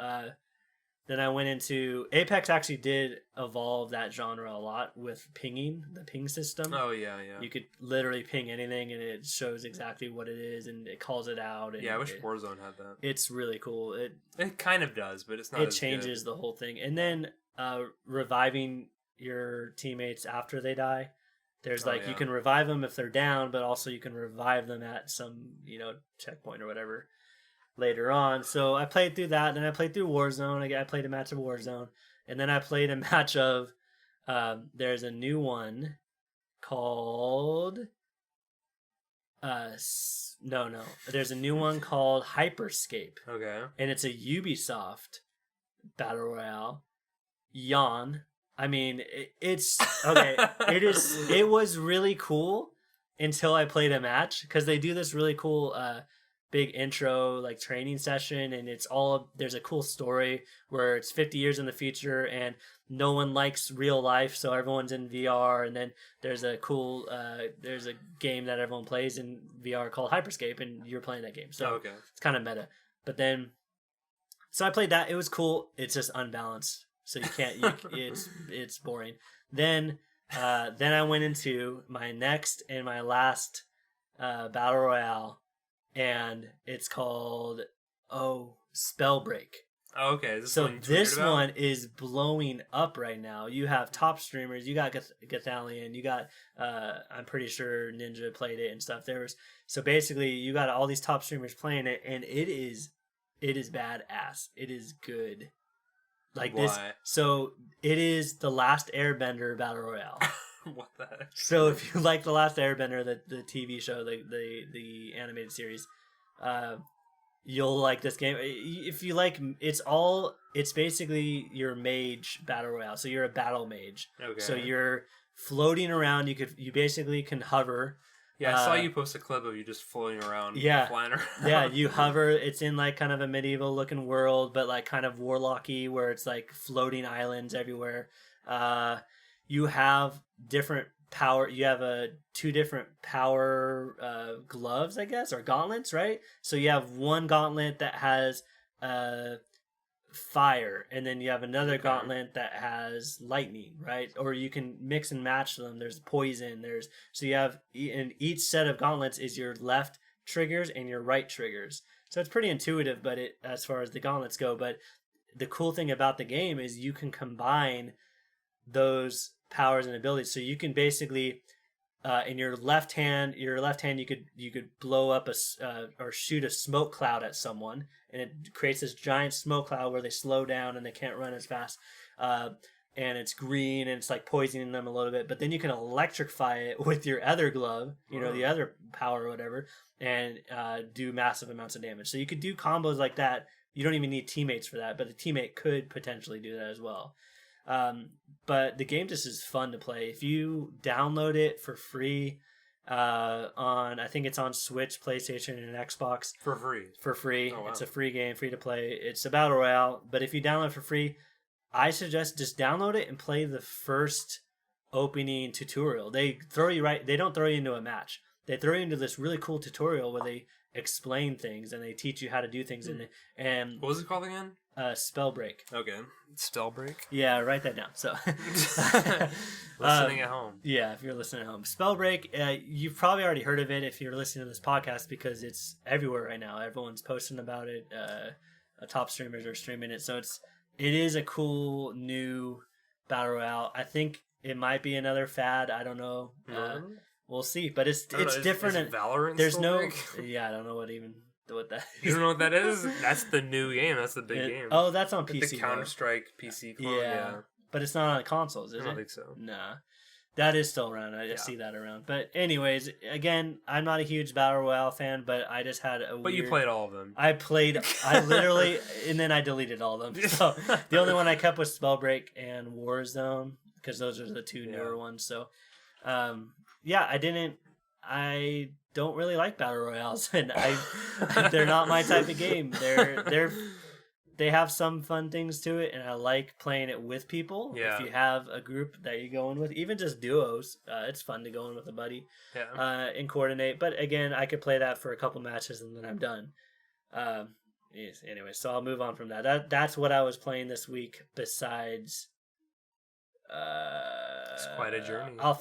Then I went into Apex. Actually, did evolve that genre a lot with pinging, the ping system. Oh yeah. You could literally ping anything, and it shows exactly what it is, and it calls it out. And I wish Warzone had that. It's really cool. It kind of does, but it's not. It changes the whole thing, and then reviving your teammates after they die. There's you can revive them if they're down, but also you can revive them at some checkpoint or whatever later on. So I played through that, then I played through Warzone. I played a match of Warzone, and then I played a match of there's a new one called there's a new one called Hyperscape. Okay. And it's a Ubisoft battle royale. Yawn. I mean, it's okay. It was really cool until I played a match, because they do this really cool big intro like training session, and there's a cool story where it's 50 years in the future and no one likes real life, so everyone's in VR. And then there's a cool there's a game that everyone plays in VR called Hyperscape, and you're playing that game, so it's kind of meta. But then so I played that. It was cool. It's just unbalanced, so you can't it's boring. Then I went into my next and my last battle royale, and it's called Spellbreak. Oh, okay. So this one is blowing up right now. You have top streamers. You got Gathalion. You got I'm pretty sure Ninja played it and stuff. So basically you got all these top streamers playing it, and it is badass. It is good. Like Why? This. So it is the Last Airbender battle royale. What the heck? So if you like the Last Airbender, the TV show, the animated series, you'll like this game. If you like, it's basically your mage battle royale. So you're a battle mage. Okay. So you're floating around. You basically can hover. Yeah, I saw you post a clip of you just floating around. Yeah. Flying around. Yeah, you hover. It's in like kind of a medieval looking world, but like kind of warlocky, where it's like floating islands everywhere. You have different power. You have two different power gloves, I guess, or gauntlets, right? So you have one gauntlet that has fire, and then you have another gauntlet that has lightning, right? Or you can mix and match them. There's poison. So you have, in each set of gauntlets is your left triggers and your right triggers. So it's pretty intuitive, but as far as the gauntlets go. But the cool thing about the game is you can combine those powers and abilities. So you can basically in your left hand you could blow up or shoot a smoke cloud at someone, and it creates this giant smoke cloud where they slow down and they can't run as fast, and it's green and it's like poisoning them a little bit. But then you can electrify it with your other glove, the other power or whatever, and do massive amounts of damage. So you could do combos like that. You don't even need teammates for that, but the teammate could potentially do that as well. But the game just is fun to play. If you download it for free I think it's on Switch, PlayStation, and Xbox. For free. Oh, wow. It's a free game, free to play. It's a battle royale, but if you download it for free, I suggest just download it and play the first opening tutorial. They don't throw you into a match. They throw you into this really cool tutorial where they explain things and they teach you how to do things. And what was it called again? Spellbreak. Okay. Spellbreak? Yeah, write that down. So listening at home. Yeah, if you're listening at home. Spellbreak, you've probably already heard of it if you're listening to this podcast, because it's everywhere right now. Everyone's posting about it. Top streamers are streaming it. So it is a cool new battle royale. I think it might be another fad. I don't know. We'll see. But it's different. Is Valorant there's still no big? Yeah, I don't know what that is. You don't know what that is? That's the new game. That's the big game. Oh, that's on PC. The Counter-Strike PC clone. Yeah. But it's not on consoles, is it? I don't think so. Nah. That is still around. I see that around. But anyways, again, I'm not a huge Battle Royale fan, but I just had But you played all of them. I literally, and then I deleted all of them. So the only one I kept was Spellbreak and Warzone, because those are the two newer ones. So, I don't really like Battle Royales, and they're not my type of game. They have some fun things to it, and I like playing it with people. Yeah. If you have a group that you go in with, even just duos, it's fun to go in with a buddy and coordinate. But again, I could play that for a couple matches and then I'm done. Anyway, so I'll move on from that. That's what I was playing this week. Besides, it's quite a journey. I'll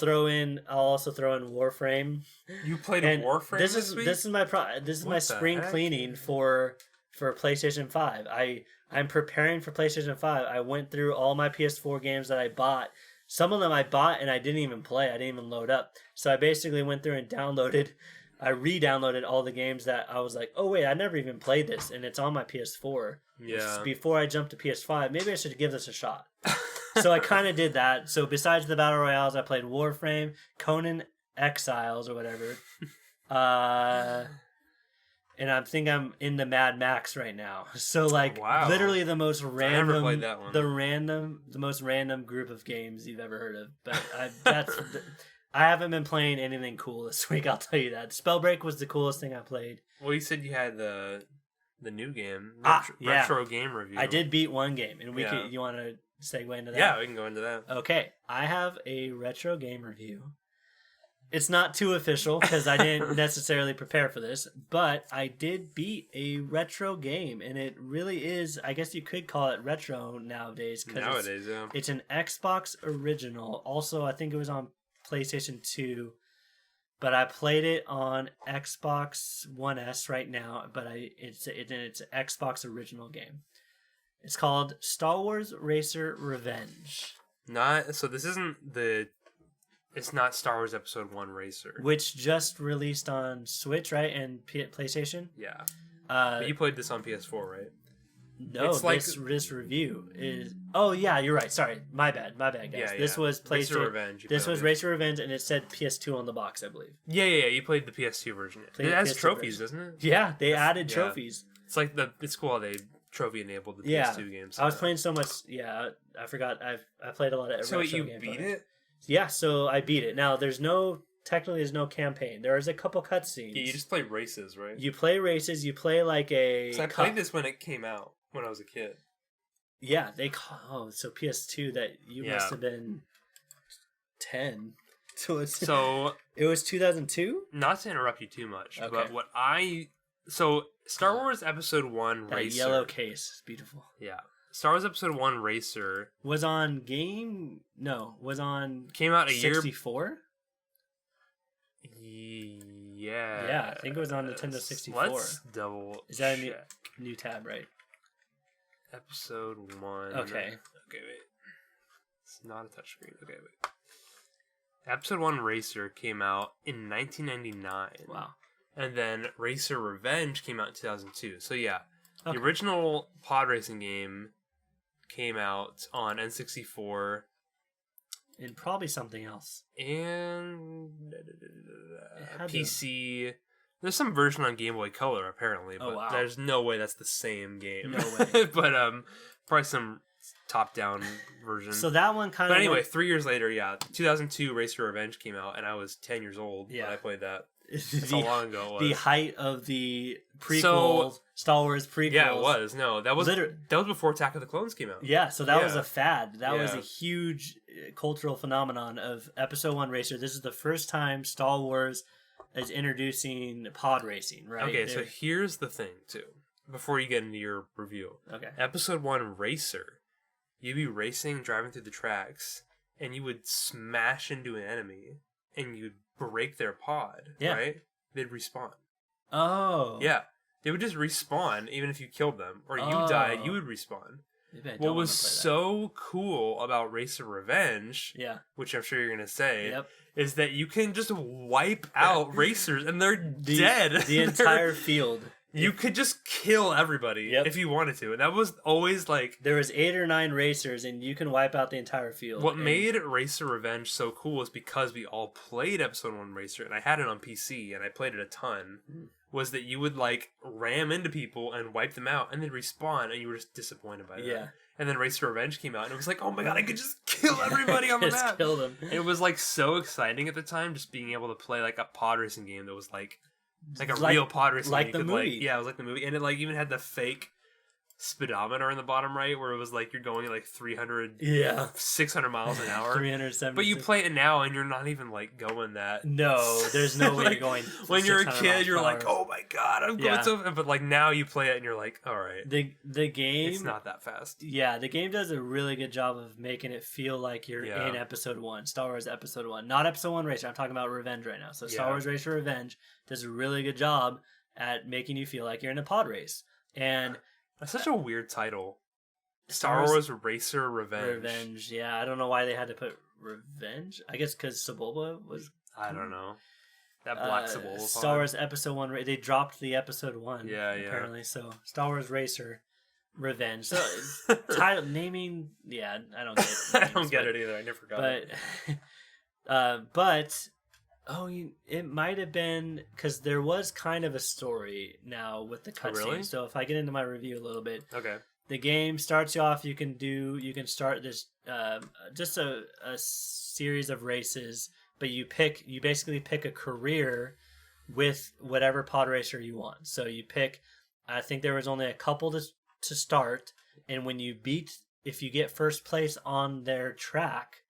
also throw in Warframe. You played Warframe this week? This is my spring cleaning for PlayStation 5. I'm preparing for PlayStation 5. I went through all my PS4 games that I bought. Some of them I bought and I didn't even play. I didn't even load up. So I basically went through and I re-downloaded all the games that I was like, oh wait, I never even played this, and it's on my PS4. Yeah. Before I jumped to PS5, maybe I should give this a shot. So I kind of did that. So besides the Battle Royales, I played Warframe, Conan Exiles or whatever. And I think I'm into Mad Max right now. So literally the most random, I never played that one. The most random group of games you've ever heard of. But I haven't been playing anything cool this week. I'll tell you that. Spellbreak was the coolest thing I played. Well, you said you had the new game, yeah. retro game review. I did beat one game, and you want to segue into that? Yeah, we can go into that. Okay, I have a retro game review. It's not too official because I didn't necessarily prepare for this, but I did beat a retro game, and it really is, I guess you could call it retro nowadays. Nowadays, yeah. It's an Xbox original. Also, I think it was on PlayStation 2, but I played it on Xbox One S right now, but it's an Xbox original game. It's called Star Wars Racer Revenge. This isn't it's not Star Wars Episode 1 Racer. Which just released on Switch, right? And PlayStation? Yeah. But you played this on PS4, right? No, this review is... Oh, yeah, you're right. Sorry. My bad, guys. Yeah, this was PlayStation... Racer Revenge. This was Racer Revenge, and it said PS2 on the box, I believe. Yeah. You played the PS2 version. It has trophies, doesn't it? Yeah, they added trophies. It's like it's cool how they trophy-enabled the PS2 games. I was playing so much... Yeah, I forgot. I played a lot of So you beat it? Yeah, so I beat it. Now, there's no campaign. There is a couple cutscenes. Yeah, you just play races, right? You play races. You play like a... So I played this when it came out, when I was a kid. Yeah, so PS2, that you must have been 10. So it was 2002? Not to interrupt you too much, but Star Wars Episode 1 that Racer. Yellow case is beautiful. Yeah. Star Wars Episode 1 Racer was on came out a 64? Yeah. Yeah, I think it was on Nintendo 64. Let's double Is that check. a new tab, right? Episode 1. Okay, wait. It's not a touchscreen. Okay, wait. Episode 1 Racer came out in 1999. Wow. And then Racer Revenge came out in 2002. So yeah, the original pod racing game came out on N64. And probably something else. And PC. There's some version on Game Boy Color apparently, but there's no way that's the same game. No way. But probably some top-down version. So that one kind of... But anyway, 3 years later, 2002 Racer Revenge came out, and I was 10 years old when I played that. That's how long ago it was. The height of the prequel, Star Wars prequels. Yeah, it was. No, that was before Attack of the Clones came out. Yeah, so that was a fad. That was a huge cultural phenomenon of Episode 1 Racer. This is the first time Star Wars is introducing pod racing, right? Okay, so here's the thing, too, before you get into your review. Okay. Episode 1 Racer, you'd be racing, driving through the tracks, and you would smash into an enemy, and you'd break their pod, right? They'd respawn. Oh. Yeah. They would just respawn even if you killed them. Or you died, you would respawn. What was so cool about Racer Revenge, which I'm sure you're going to say, is that you can just wipe out racers and they're dead. The entire field. You could just kill everybody if you wanted to. And that was always like... There was 8 or 9 racers and you can wipe out the entire field. What made Racer Revenge so cool is because we all played Episode 1 Racer, and I had it on PC and I played it a ton, was that you would like ram into people and wipe them out and then respawn, and you were just disappointed by that. Yeah. And then Racer Revenge came out and it was like, oh my god, I could just kill everybody on the map. Kill them. It was like so exciting at the time, just being able to play like a pod racing game that was like a real pod racing like game. The movie. It was like the movie. And it like even had the fake speedometer in the bottom right where it was like you're going like 600 miles an hour. 370. But you play it now and you're not even like going that. No, there's no way you're going. When you're a kid, you're like, oh my god, I'm going so fast. But like now you play it and you're like, all right. The game, it's not that fast. Yeah, the game does a really good job of making it feel like you're in Episode 1, Star Wars Episode 1. Not Episode 1 Racer, I'm talking about Revenge right now. So Star Wars Racer Revenge does a really good job at making you feel like you're in a pod race. And that's such a weird title. Star Wars Racer Revenge. Yeah. I don't know why they had to put Revenge. I guess because Sebulba was... I don't know. That black Sebulba. Star Wars Episode 1... They dropped the Episode 1, apparently. So, Star Wars Racer Revenge. So, title, naming... Yeah, I don't get it. I don't get it either. I never got it. But... it might have been because there was kind of a story now with the cutscene. Really? So if I get into my review a little bit, okay. The game starts you off. You can start this just a series of races but you basically pick a career with whatever pod racer you want. So you pick, I think there was only a couple to start, and when if you get first place on their track,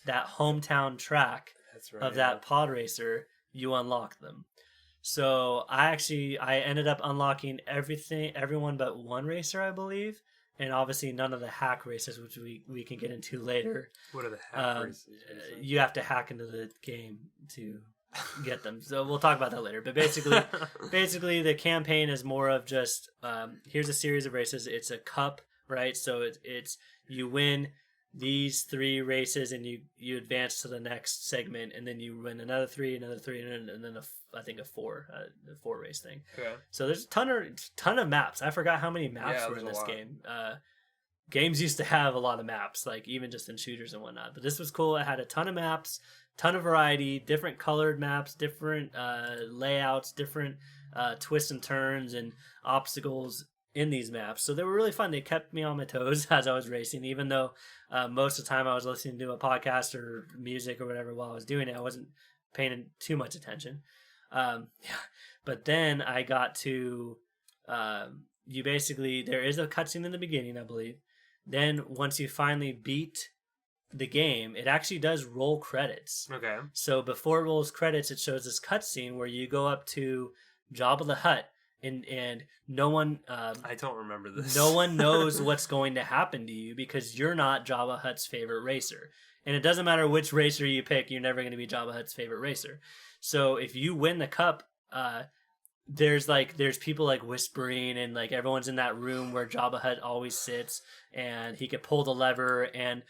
that hometown track of that pod racer, you unlock them. So I ended up unlocking everyone but one racer, I believe, and obviously none of the hack races, which we can get into later. What are the hack races? You have to hack into the game to get them, so we'll talk about that later. But basically, the campaign is more of just here's a series of races. It's a cup, right? So it's you win these 3 races and you advance to the next segment, and then you win another 3, and then I think a 4 race thing. Okay. So there's a ton of maps. I forgot how many maps were in this game. Games used to have a lot of maps, like even just in shooters and whatnot. But this was cool. It had a ton of maps, ton of variety, different colored maps, different layouts, different twists and turns and obstacles in these maps. So they were really fun. They kept me on my toes as I was racing, even though most of the time I was listening to a podcast or music or whatever while I was doing it. I wasn't paying too much attention. But then I got to there is a cutscene in the beginning, I believe. Then once you finally beat the game, it actually does roll credits. Okay. So before it rolls credits, it shows this cutscene where you go up to Jabba the Hutt, and no one I don't remember this. No one knows what's going to happen to you because you're not Jabba Hutt's favorite racer. And it doesn't matter which racer you pick, you're never going to be Jabba Hutt's favorite racer. So if you win the cup, there's people like whispering, and like everyone's in that room where Jabba Hutt always sits, and he could pull the lever and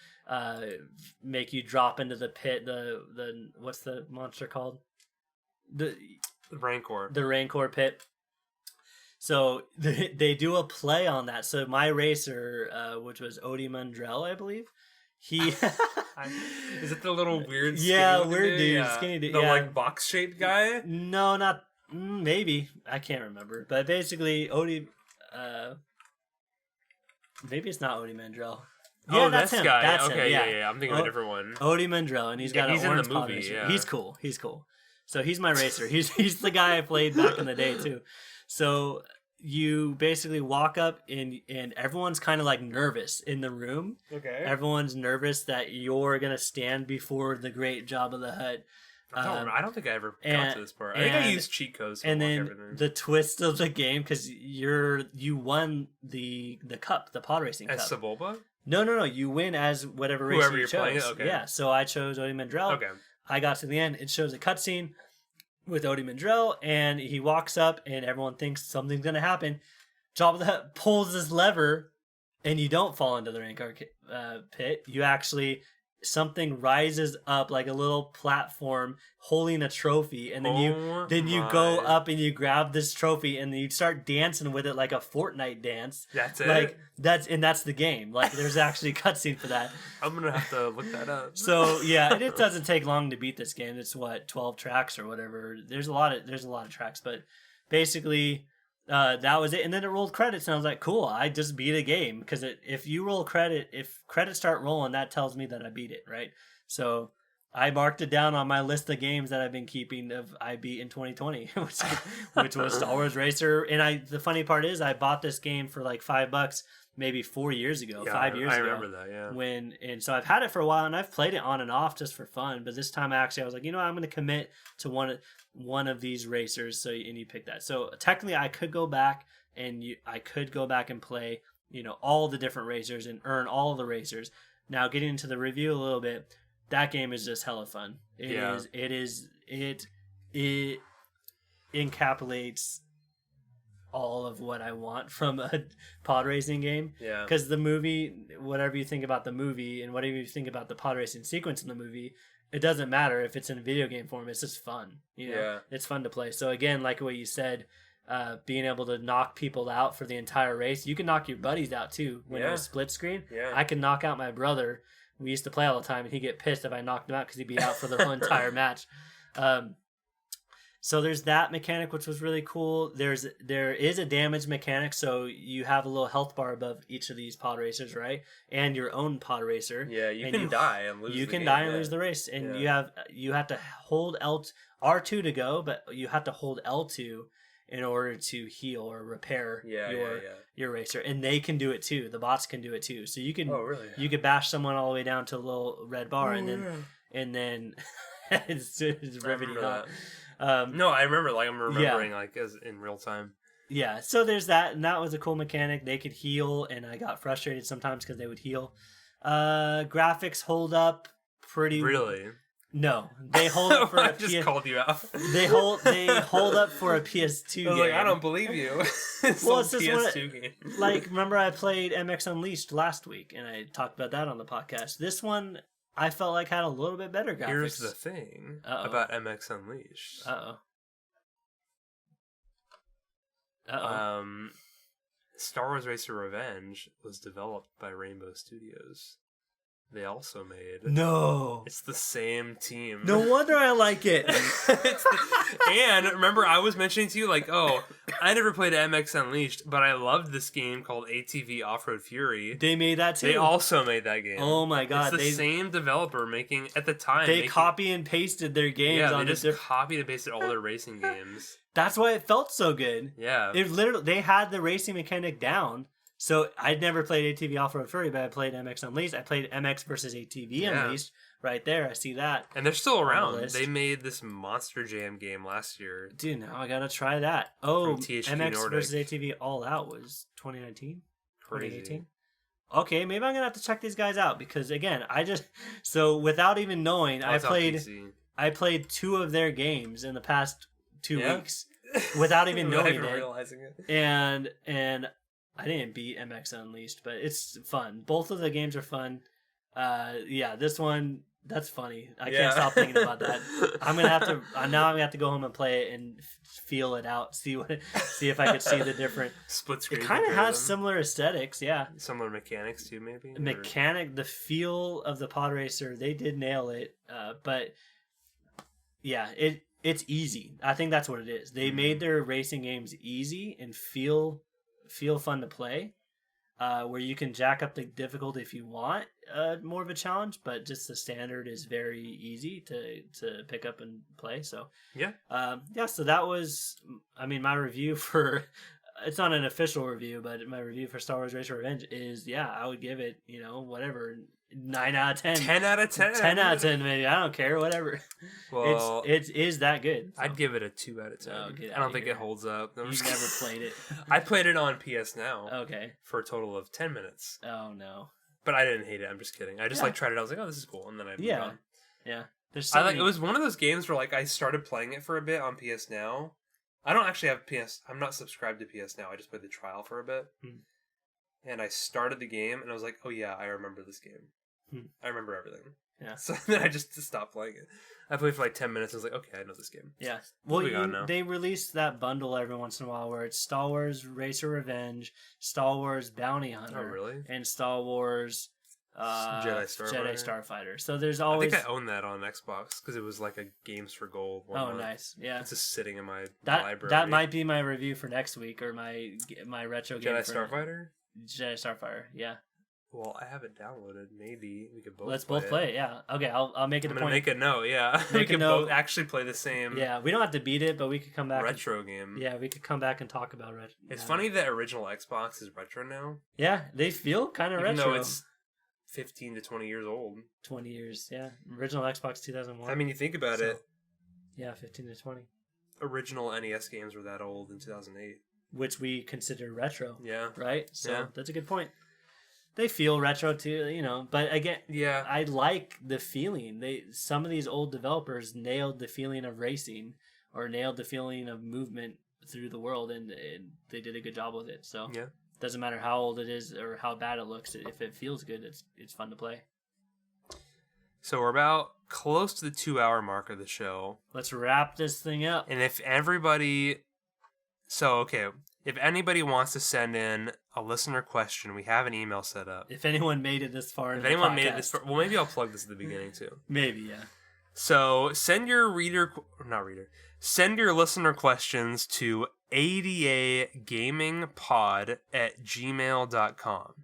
make you drop into the pit. The what's the monster called? The Rancor. The Rancor pit. So they do a play on that. So my racer, which was Odie Mundrell, I believe, he is it the little weird weird dude, skinny dude, the like box shaped guy? No, not maybe, I can't remember, but basically Odie, maybe it's not Odie Mandrell. Yeah, that's him. Guy. That's okay, him. Yeah. I'm thinking of a different one. Odie Mandrell, and he's got an orange in the movie. Yeah. He's cool. So he's my racer. He's the guy I played back in the day too. So you basically walk up and everyone's kind of like nervous in the room. Okay. Everyone's nervous that you're going to stand before the great Jabba the Hutt. I don't think I ever got to this part. I think I used cheat codes to and then everything. The twist of the game, because you won the cup, the pod racing cup. As Sebulba? No. You win as whatever racer you chose. Playing. Okay. Yeah, so I chose Odie Mandrell. Okay. I got to the end. It shows a cutscene with Odie Mandrell, and he walks up, and everyone thinks something's going to happen. Jabba the Hutt pulls this lever, and you don't fall into the Rancor pit. You actually, something rises up like a little platform holding a trophy, and then you go up and you grab this trophy, and then you start dancing with it like a Fortnite dance. That's it. Like that's the game. Like there's actually a cutscene for that. I'm gonna have to look that up. So yeah, and it doesn't take long to beat this game. It's 12 tracks or whatever. There's a lot of tracks, but basically that was it. And then it rolled credits, and I was like, cool, I just beat a game, because if credits start rolling, that tells me that I beat it, right? So I marked it down on my list of games that I've been keeping I beat in 2020, which was Star Wars Racer. And the funny part is I bought this game for like $5 maybe 4 years ago, 5 years ago. I remember that, yeah. And so I've had it for a while, and I've played it on and off just for fun. But this time I was like, I'm going to commit to one of these racers. And you pick that. So technically I could go back and play, all the different racers and earn all of the racers. Now getting into the review a little bit, that game is just hella fun. It encapsulates all of what I want from a pod racing game. Yeah. Because the movie, whatever you think about the movie and whatever you think about the pod racing sequence in the movie, it doesn't matter if it's in video game form. It's just fun. Yeah. It's fun to play. So again, like what you said, being able to knock people out for the entire race. You can knock your buddies out too when it was split screen. Yeah. I can knock out my brother. We used to play all the time, and he'd get pissed if I knocked him out because he'd be out for the whole entire match. So there's that mechanic, which was really cool. There is a damage mechanic, so you have a little health bar above each of these pod racers, right? And your own pod racer. Yeah, you can die and lose. You can die and lose the race, and you have to hold R2 to go, but you have to hold L2 in order to heal or repair your racer, and they can do it too. The bots can do it too. So you can you could bash someone all the way down to the little red bar, and then it's riveting. No, I remember. Like I'm remembering, like as in real time. Yeah. So there's that, and that was a cool mechanic. They could heal, and I got frustrated sometimes because they would heal. Graphics hold up pretty. Really? No, they hold up for I just called you out. They hold up for a PS2 game. Like, I don't believe you. It's well, it's PS2 game. Like, remember I played MX Unleashed last week, and I talked about that on the podcast. This one, I felt like had a little bit better graphics. Here's the thing about MX Unleashed. Star Wars Racer Revenge was developed by Rainbow Studios. They also made... No! It's the same team. No wonder I like it! And remember, I was mentioning to you, like, I never played MX Unleashed, but I loved this game called ATV Off-Road Fury. They made that too? They also made that game. Oh my god. It's the same developer making, at the time... They copy and pasted their games on they just copied and pasted all their racing games. That's why it felt so good. Yeah. It literally, they had the racing mechanic down. So I'd never played ATV Off-Road Fury, but I played MX Unleashed. I played MX versus ATV Unleashed right there. I see that. And they're still around. They made this Monster Jam game last year. Dude, now I gotta try that. Oh, MX Nordic. versus ATV All Out was 2019? Crazy. 2018? Okay, maybe I'm gonna have to check these guys out because again, so without even knowing, I played 2 of their games in the past 2 weeks without even knowing it. Realizing it. And I didn't beat MX Unleashed, but it's fun. Both of the games are fun. This one, that's funny. I can't stop thinking about that. I'm gonna have to go home and play it and feel it out. See if I could see the different split screen. It kind of has similar aesthetics, yeah. Similar mechanics too, maybe. The feel of the pod racer, they did nail it. But yeah, it's easy. I think that's what it is. They made their racing games easy and feel fun to play, where you can jack up the difficulty if you want more of a challenge, but just the standard is very easy to pick up and play. So so that was my review for it's not an official review, but my review for Star Wars Racer Revenge is I would give it 9 out of 10, 10 out of 10, 10 out of 10 maybe. I don't care, whatever. Well, it is that good. So. I'd give it a 2 out of 10. I don't think it holds up. You've never played it. I played it on PS Now. Okay. For a total of 10 minutes. Oh no. But I didn't hate it. I'm just kidding. I just tried it. I was like, oh, this is cool, and then I moved on. Yeah. It was one of those games where I started playing it for a bit on PS Now. I don't actually have PS. I'm not subscribed to PS Now. I just played the trial for a bit, and I started the game, and I was like, oh yeah, I remember this game. I remember everything. Yeah. So then I just stopped playing it. I played for 10 minutes. I was like, okay, I know this game. Yeah. Well, they released that bundle every once in a while where it's Star Wars Racer Revenge, Star Wars Bounty Hunter, oh really? And Star Wars Jedi Starfighter. So there's always. I think I own that on Xbox because it was like a Games for Gold. Oh, nice! Yeah, it's just sitting in my library. That might be my review for next week or my retro game. Jedi Starfighter. Yeah. Well, I have it downloaded. Maybe we could both. Let's both play it. Yeah. Okay. I'll make it. I'm gonna make a note. Yeah. We can both actually play the same. Yeah. We don't have to beat it, but we could come back. Retro game. Yeah, we could come back and talk about retro. It's funny that original Xbox is retro now. Yeah, they feel kind of retro. Even though it's 15 to 20 years old. 20 years, yeah. Original Xbox 2001. I mean, you think about it. Yeah, 15 to 20. Original NES games were that old in 2008. Which we consider retro. Yeah. Right? So that's a good point. They feel retro too, but again, I like the feeling. Some of these old developers nailed the feeling of racing or nailed the feeling of movement through the world, and they did a good job with it. So doesn't matter how old it is or how bad it looks. If it feels good, it's fun to play. So we're about close to the 2-hour mark of the show. Let's wrap this thing up. And if anybody wants to send in a listener question, we have an email set up. If anyone made it this far, well, maybe I'll plug this at the beginning too. Maybe, yeah. So send your Send your listener questions to adagamingpod@gmail.com.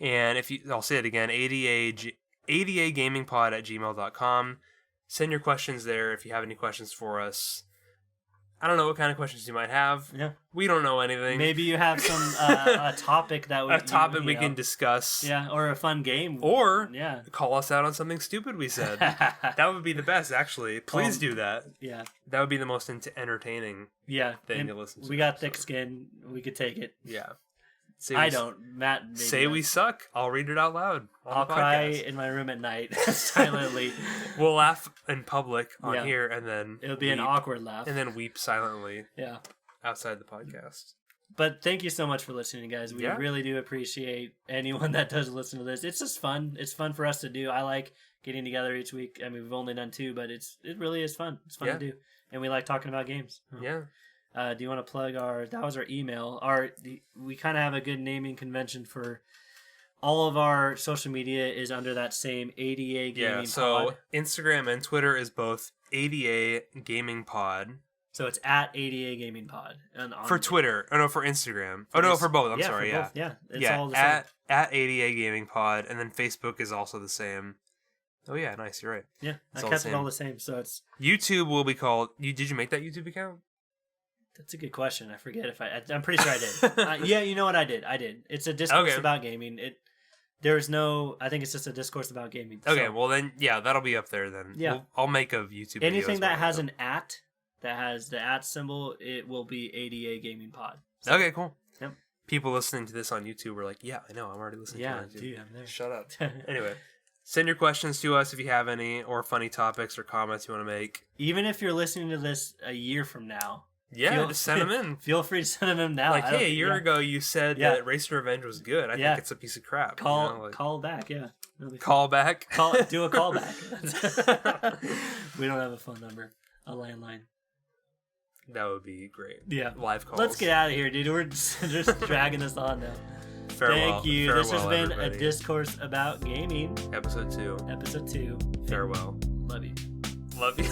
And I'll say it again, adagamingpod@gmail.com. Send your questions there if you have any questions for us. I don't know what kind of questions you might have. Yeah. We don't know anything. Maybe you have some a topic that we can discuss. Yeah, or a fun game. Or call us out on something stupid we said. That would be the best, actually. Please do that. Yeah. That would be the most entertaining thing to listen to. We got thick skin. We could take it. Yeah. I don't. Matt, maybe say we suck. I'll read it out loud. I'll cry in my room at night silently. We'll laugh in public on here, and then it'll be an awkward laugh, and then weep silently. Yeah, outside the podcast. But thank you so much for listening, guys. We really do appreciate anyone that does listen to this. It's just fun. It's fun for us to do. I like getting together each week. I mean, we've only done 2, but it really is fun. It's fun to do, and we like talking about games. Yeah. Do you want to plug that was our email. We kind of have a good naming convention for all of our social media is under that same ADA Gaming Pod. So Instagram and Twitter is both ADA Gaming Pod. So it's at ADA Gaming Pod. For Twitter. Oh, no, for Instagram. Oh, no, for both. I'm sorry, both. Yeah, it's all the same. At ADA Gaming Pod, and then Facebook is also the same. Oh, yeah, nice. You're right. Yeah, I kept it all the same. So it's... YouTube will be called... Did you make that YouTube account? That's a good question. I forget if I'm pretty sure I did. Yeah, you know what? I did. It's a discourse about gaming. There's no... I think it's just a discourse about gaming. Okay, well then, that'll be up there then. Yeah. I'll make a YouTube video. Anything that has an @ that has the @ symbol, it will be ADA Gaming Pod. So, okay, cool. Yep. People listening to this on YouTube are like, yeah, I know, I'm already listening to it on YouTube. Dude, I'm there. Shut up. Anyway, send your questions to us if you have any, or funny topics or comments you want to make. Even if you're listening to this a year from now. Yeah, just send them in. Feel free to send them in now. Like, hey, a year ago you said that Race and Revenge was good. I think it's a piece of crap. Call back, Call back? Do a callback. We don't have a phone number. A landline. That would be great. Yeah. Live calls. Let's get out of here, dude. We're just dragging this on now. Farewell. Thank you. This has been a Discourse About Gaming. Episode 2. Episode 2. Farewell. Love you. Love you.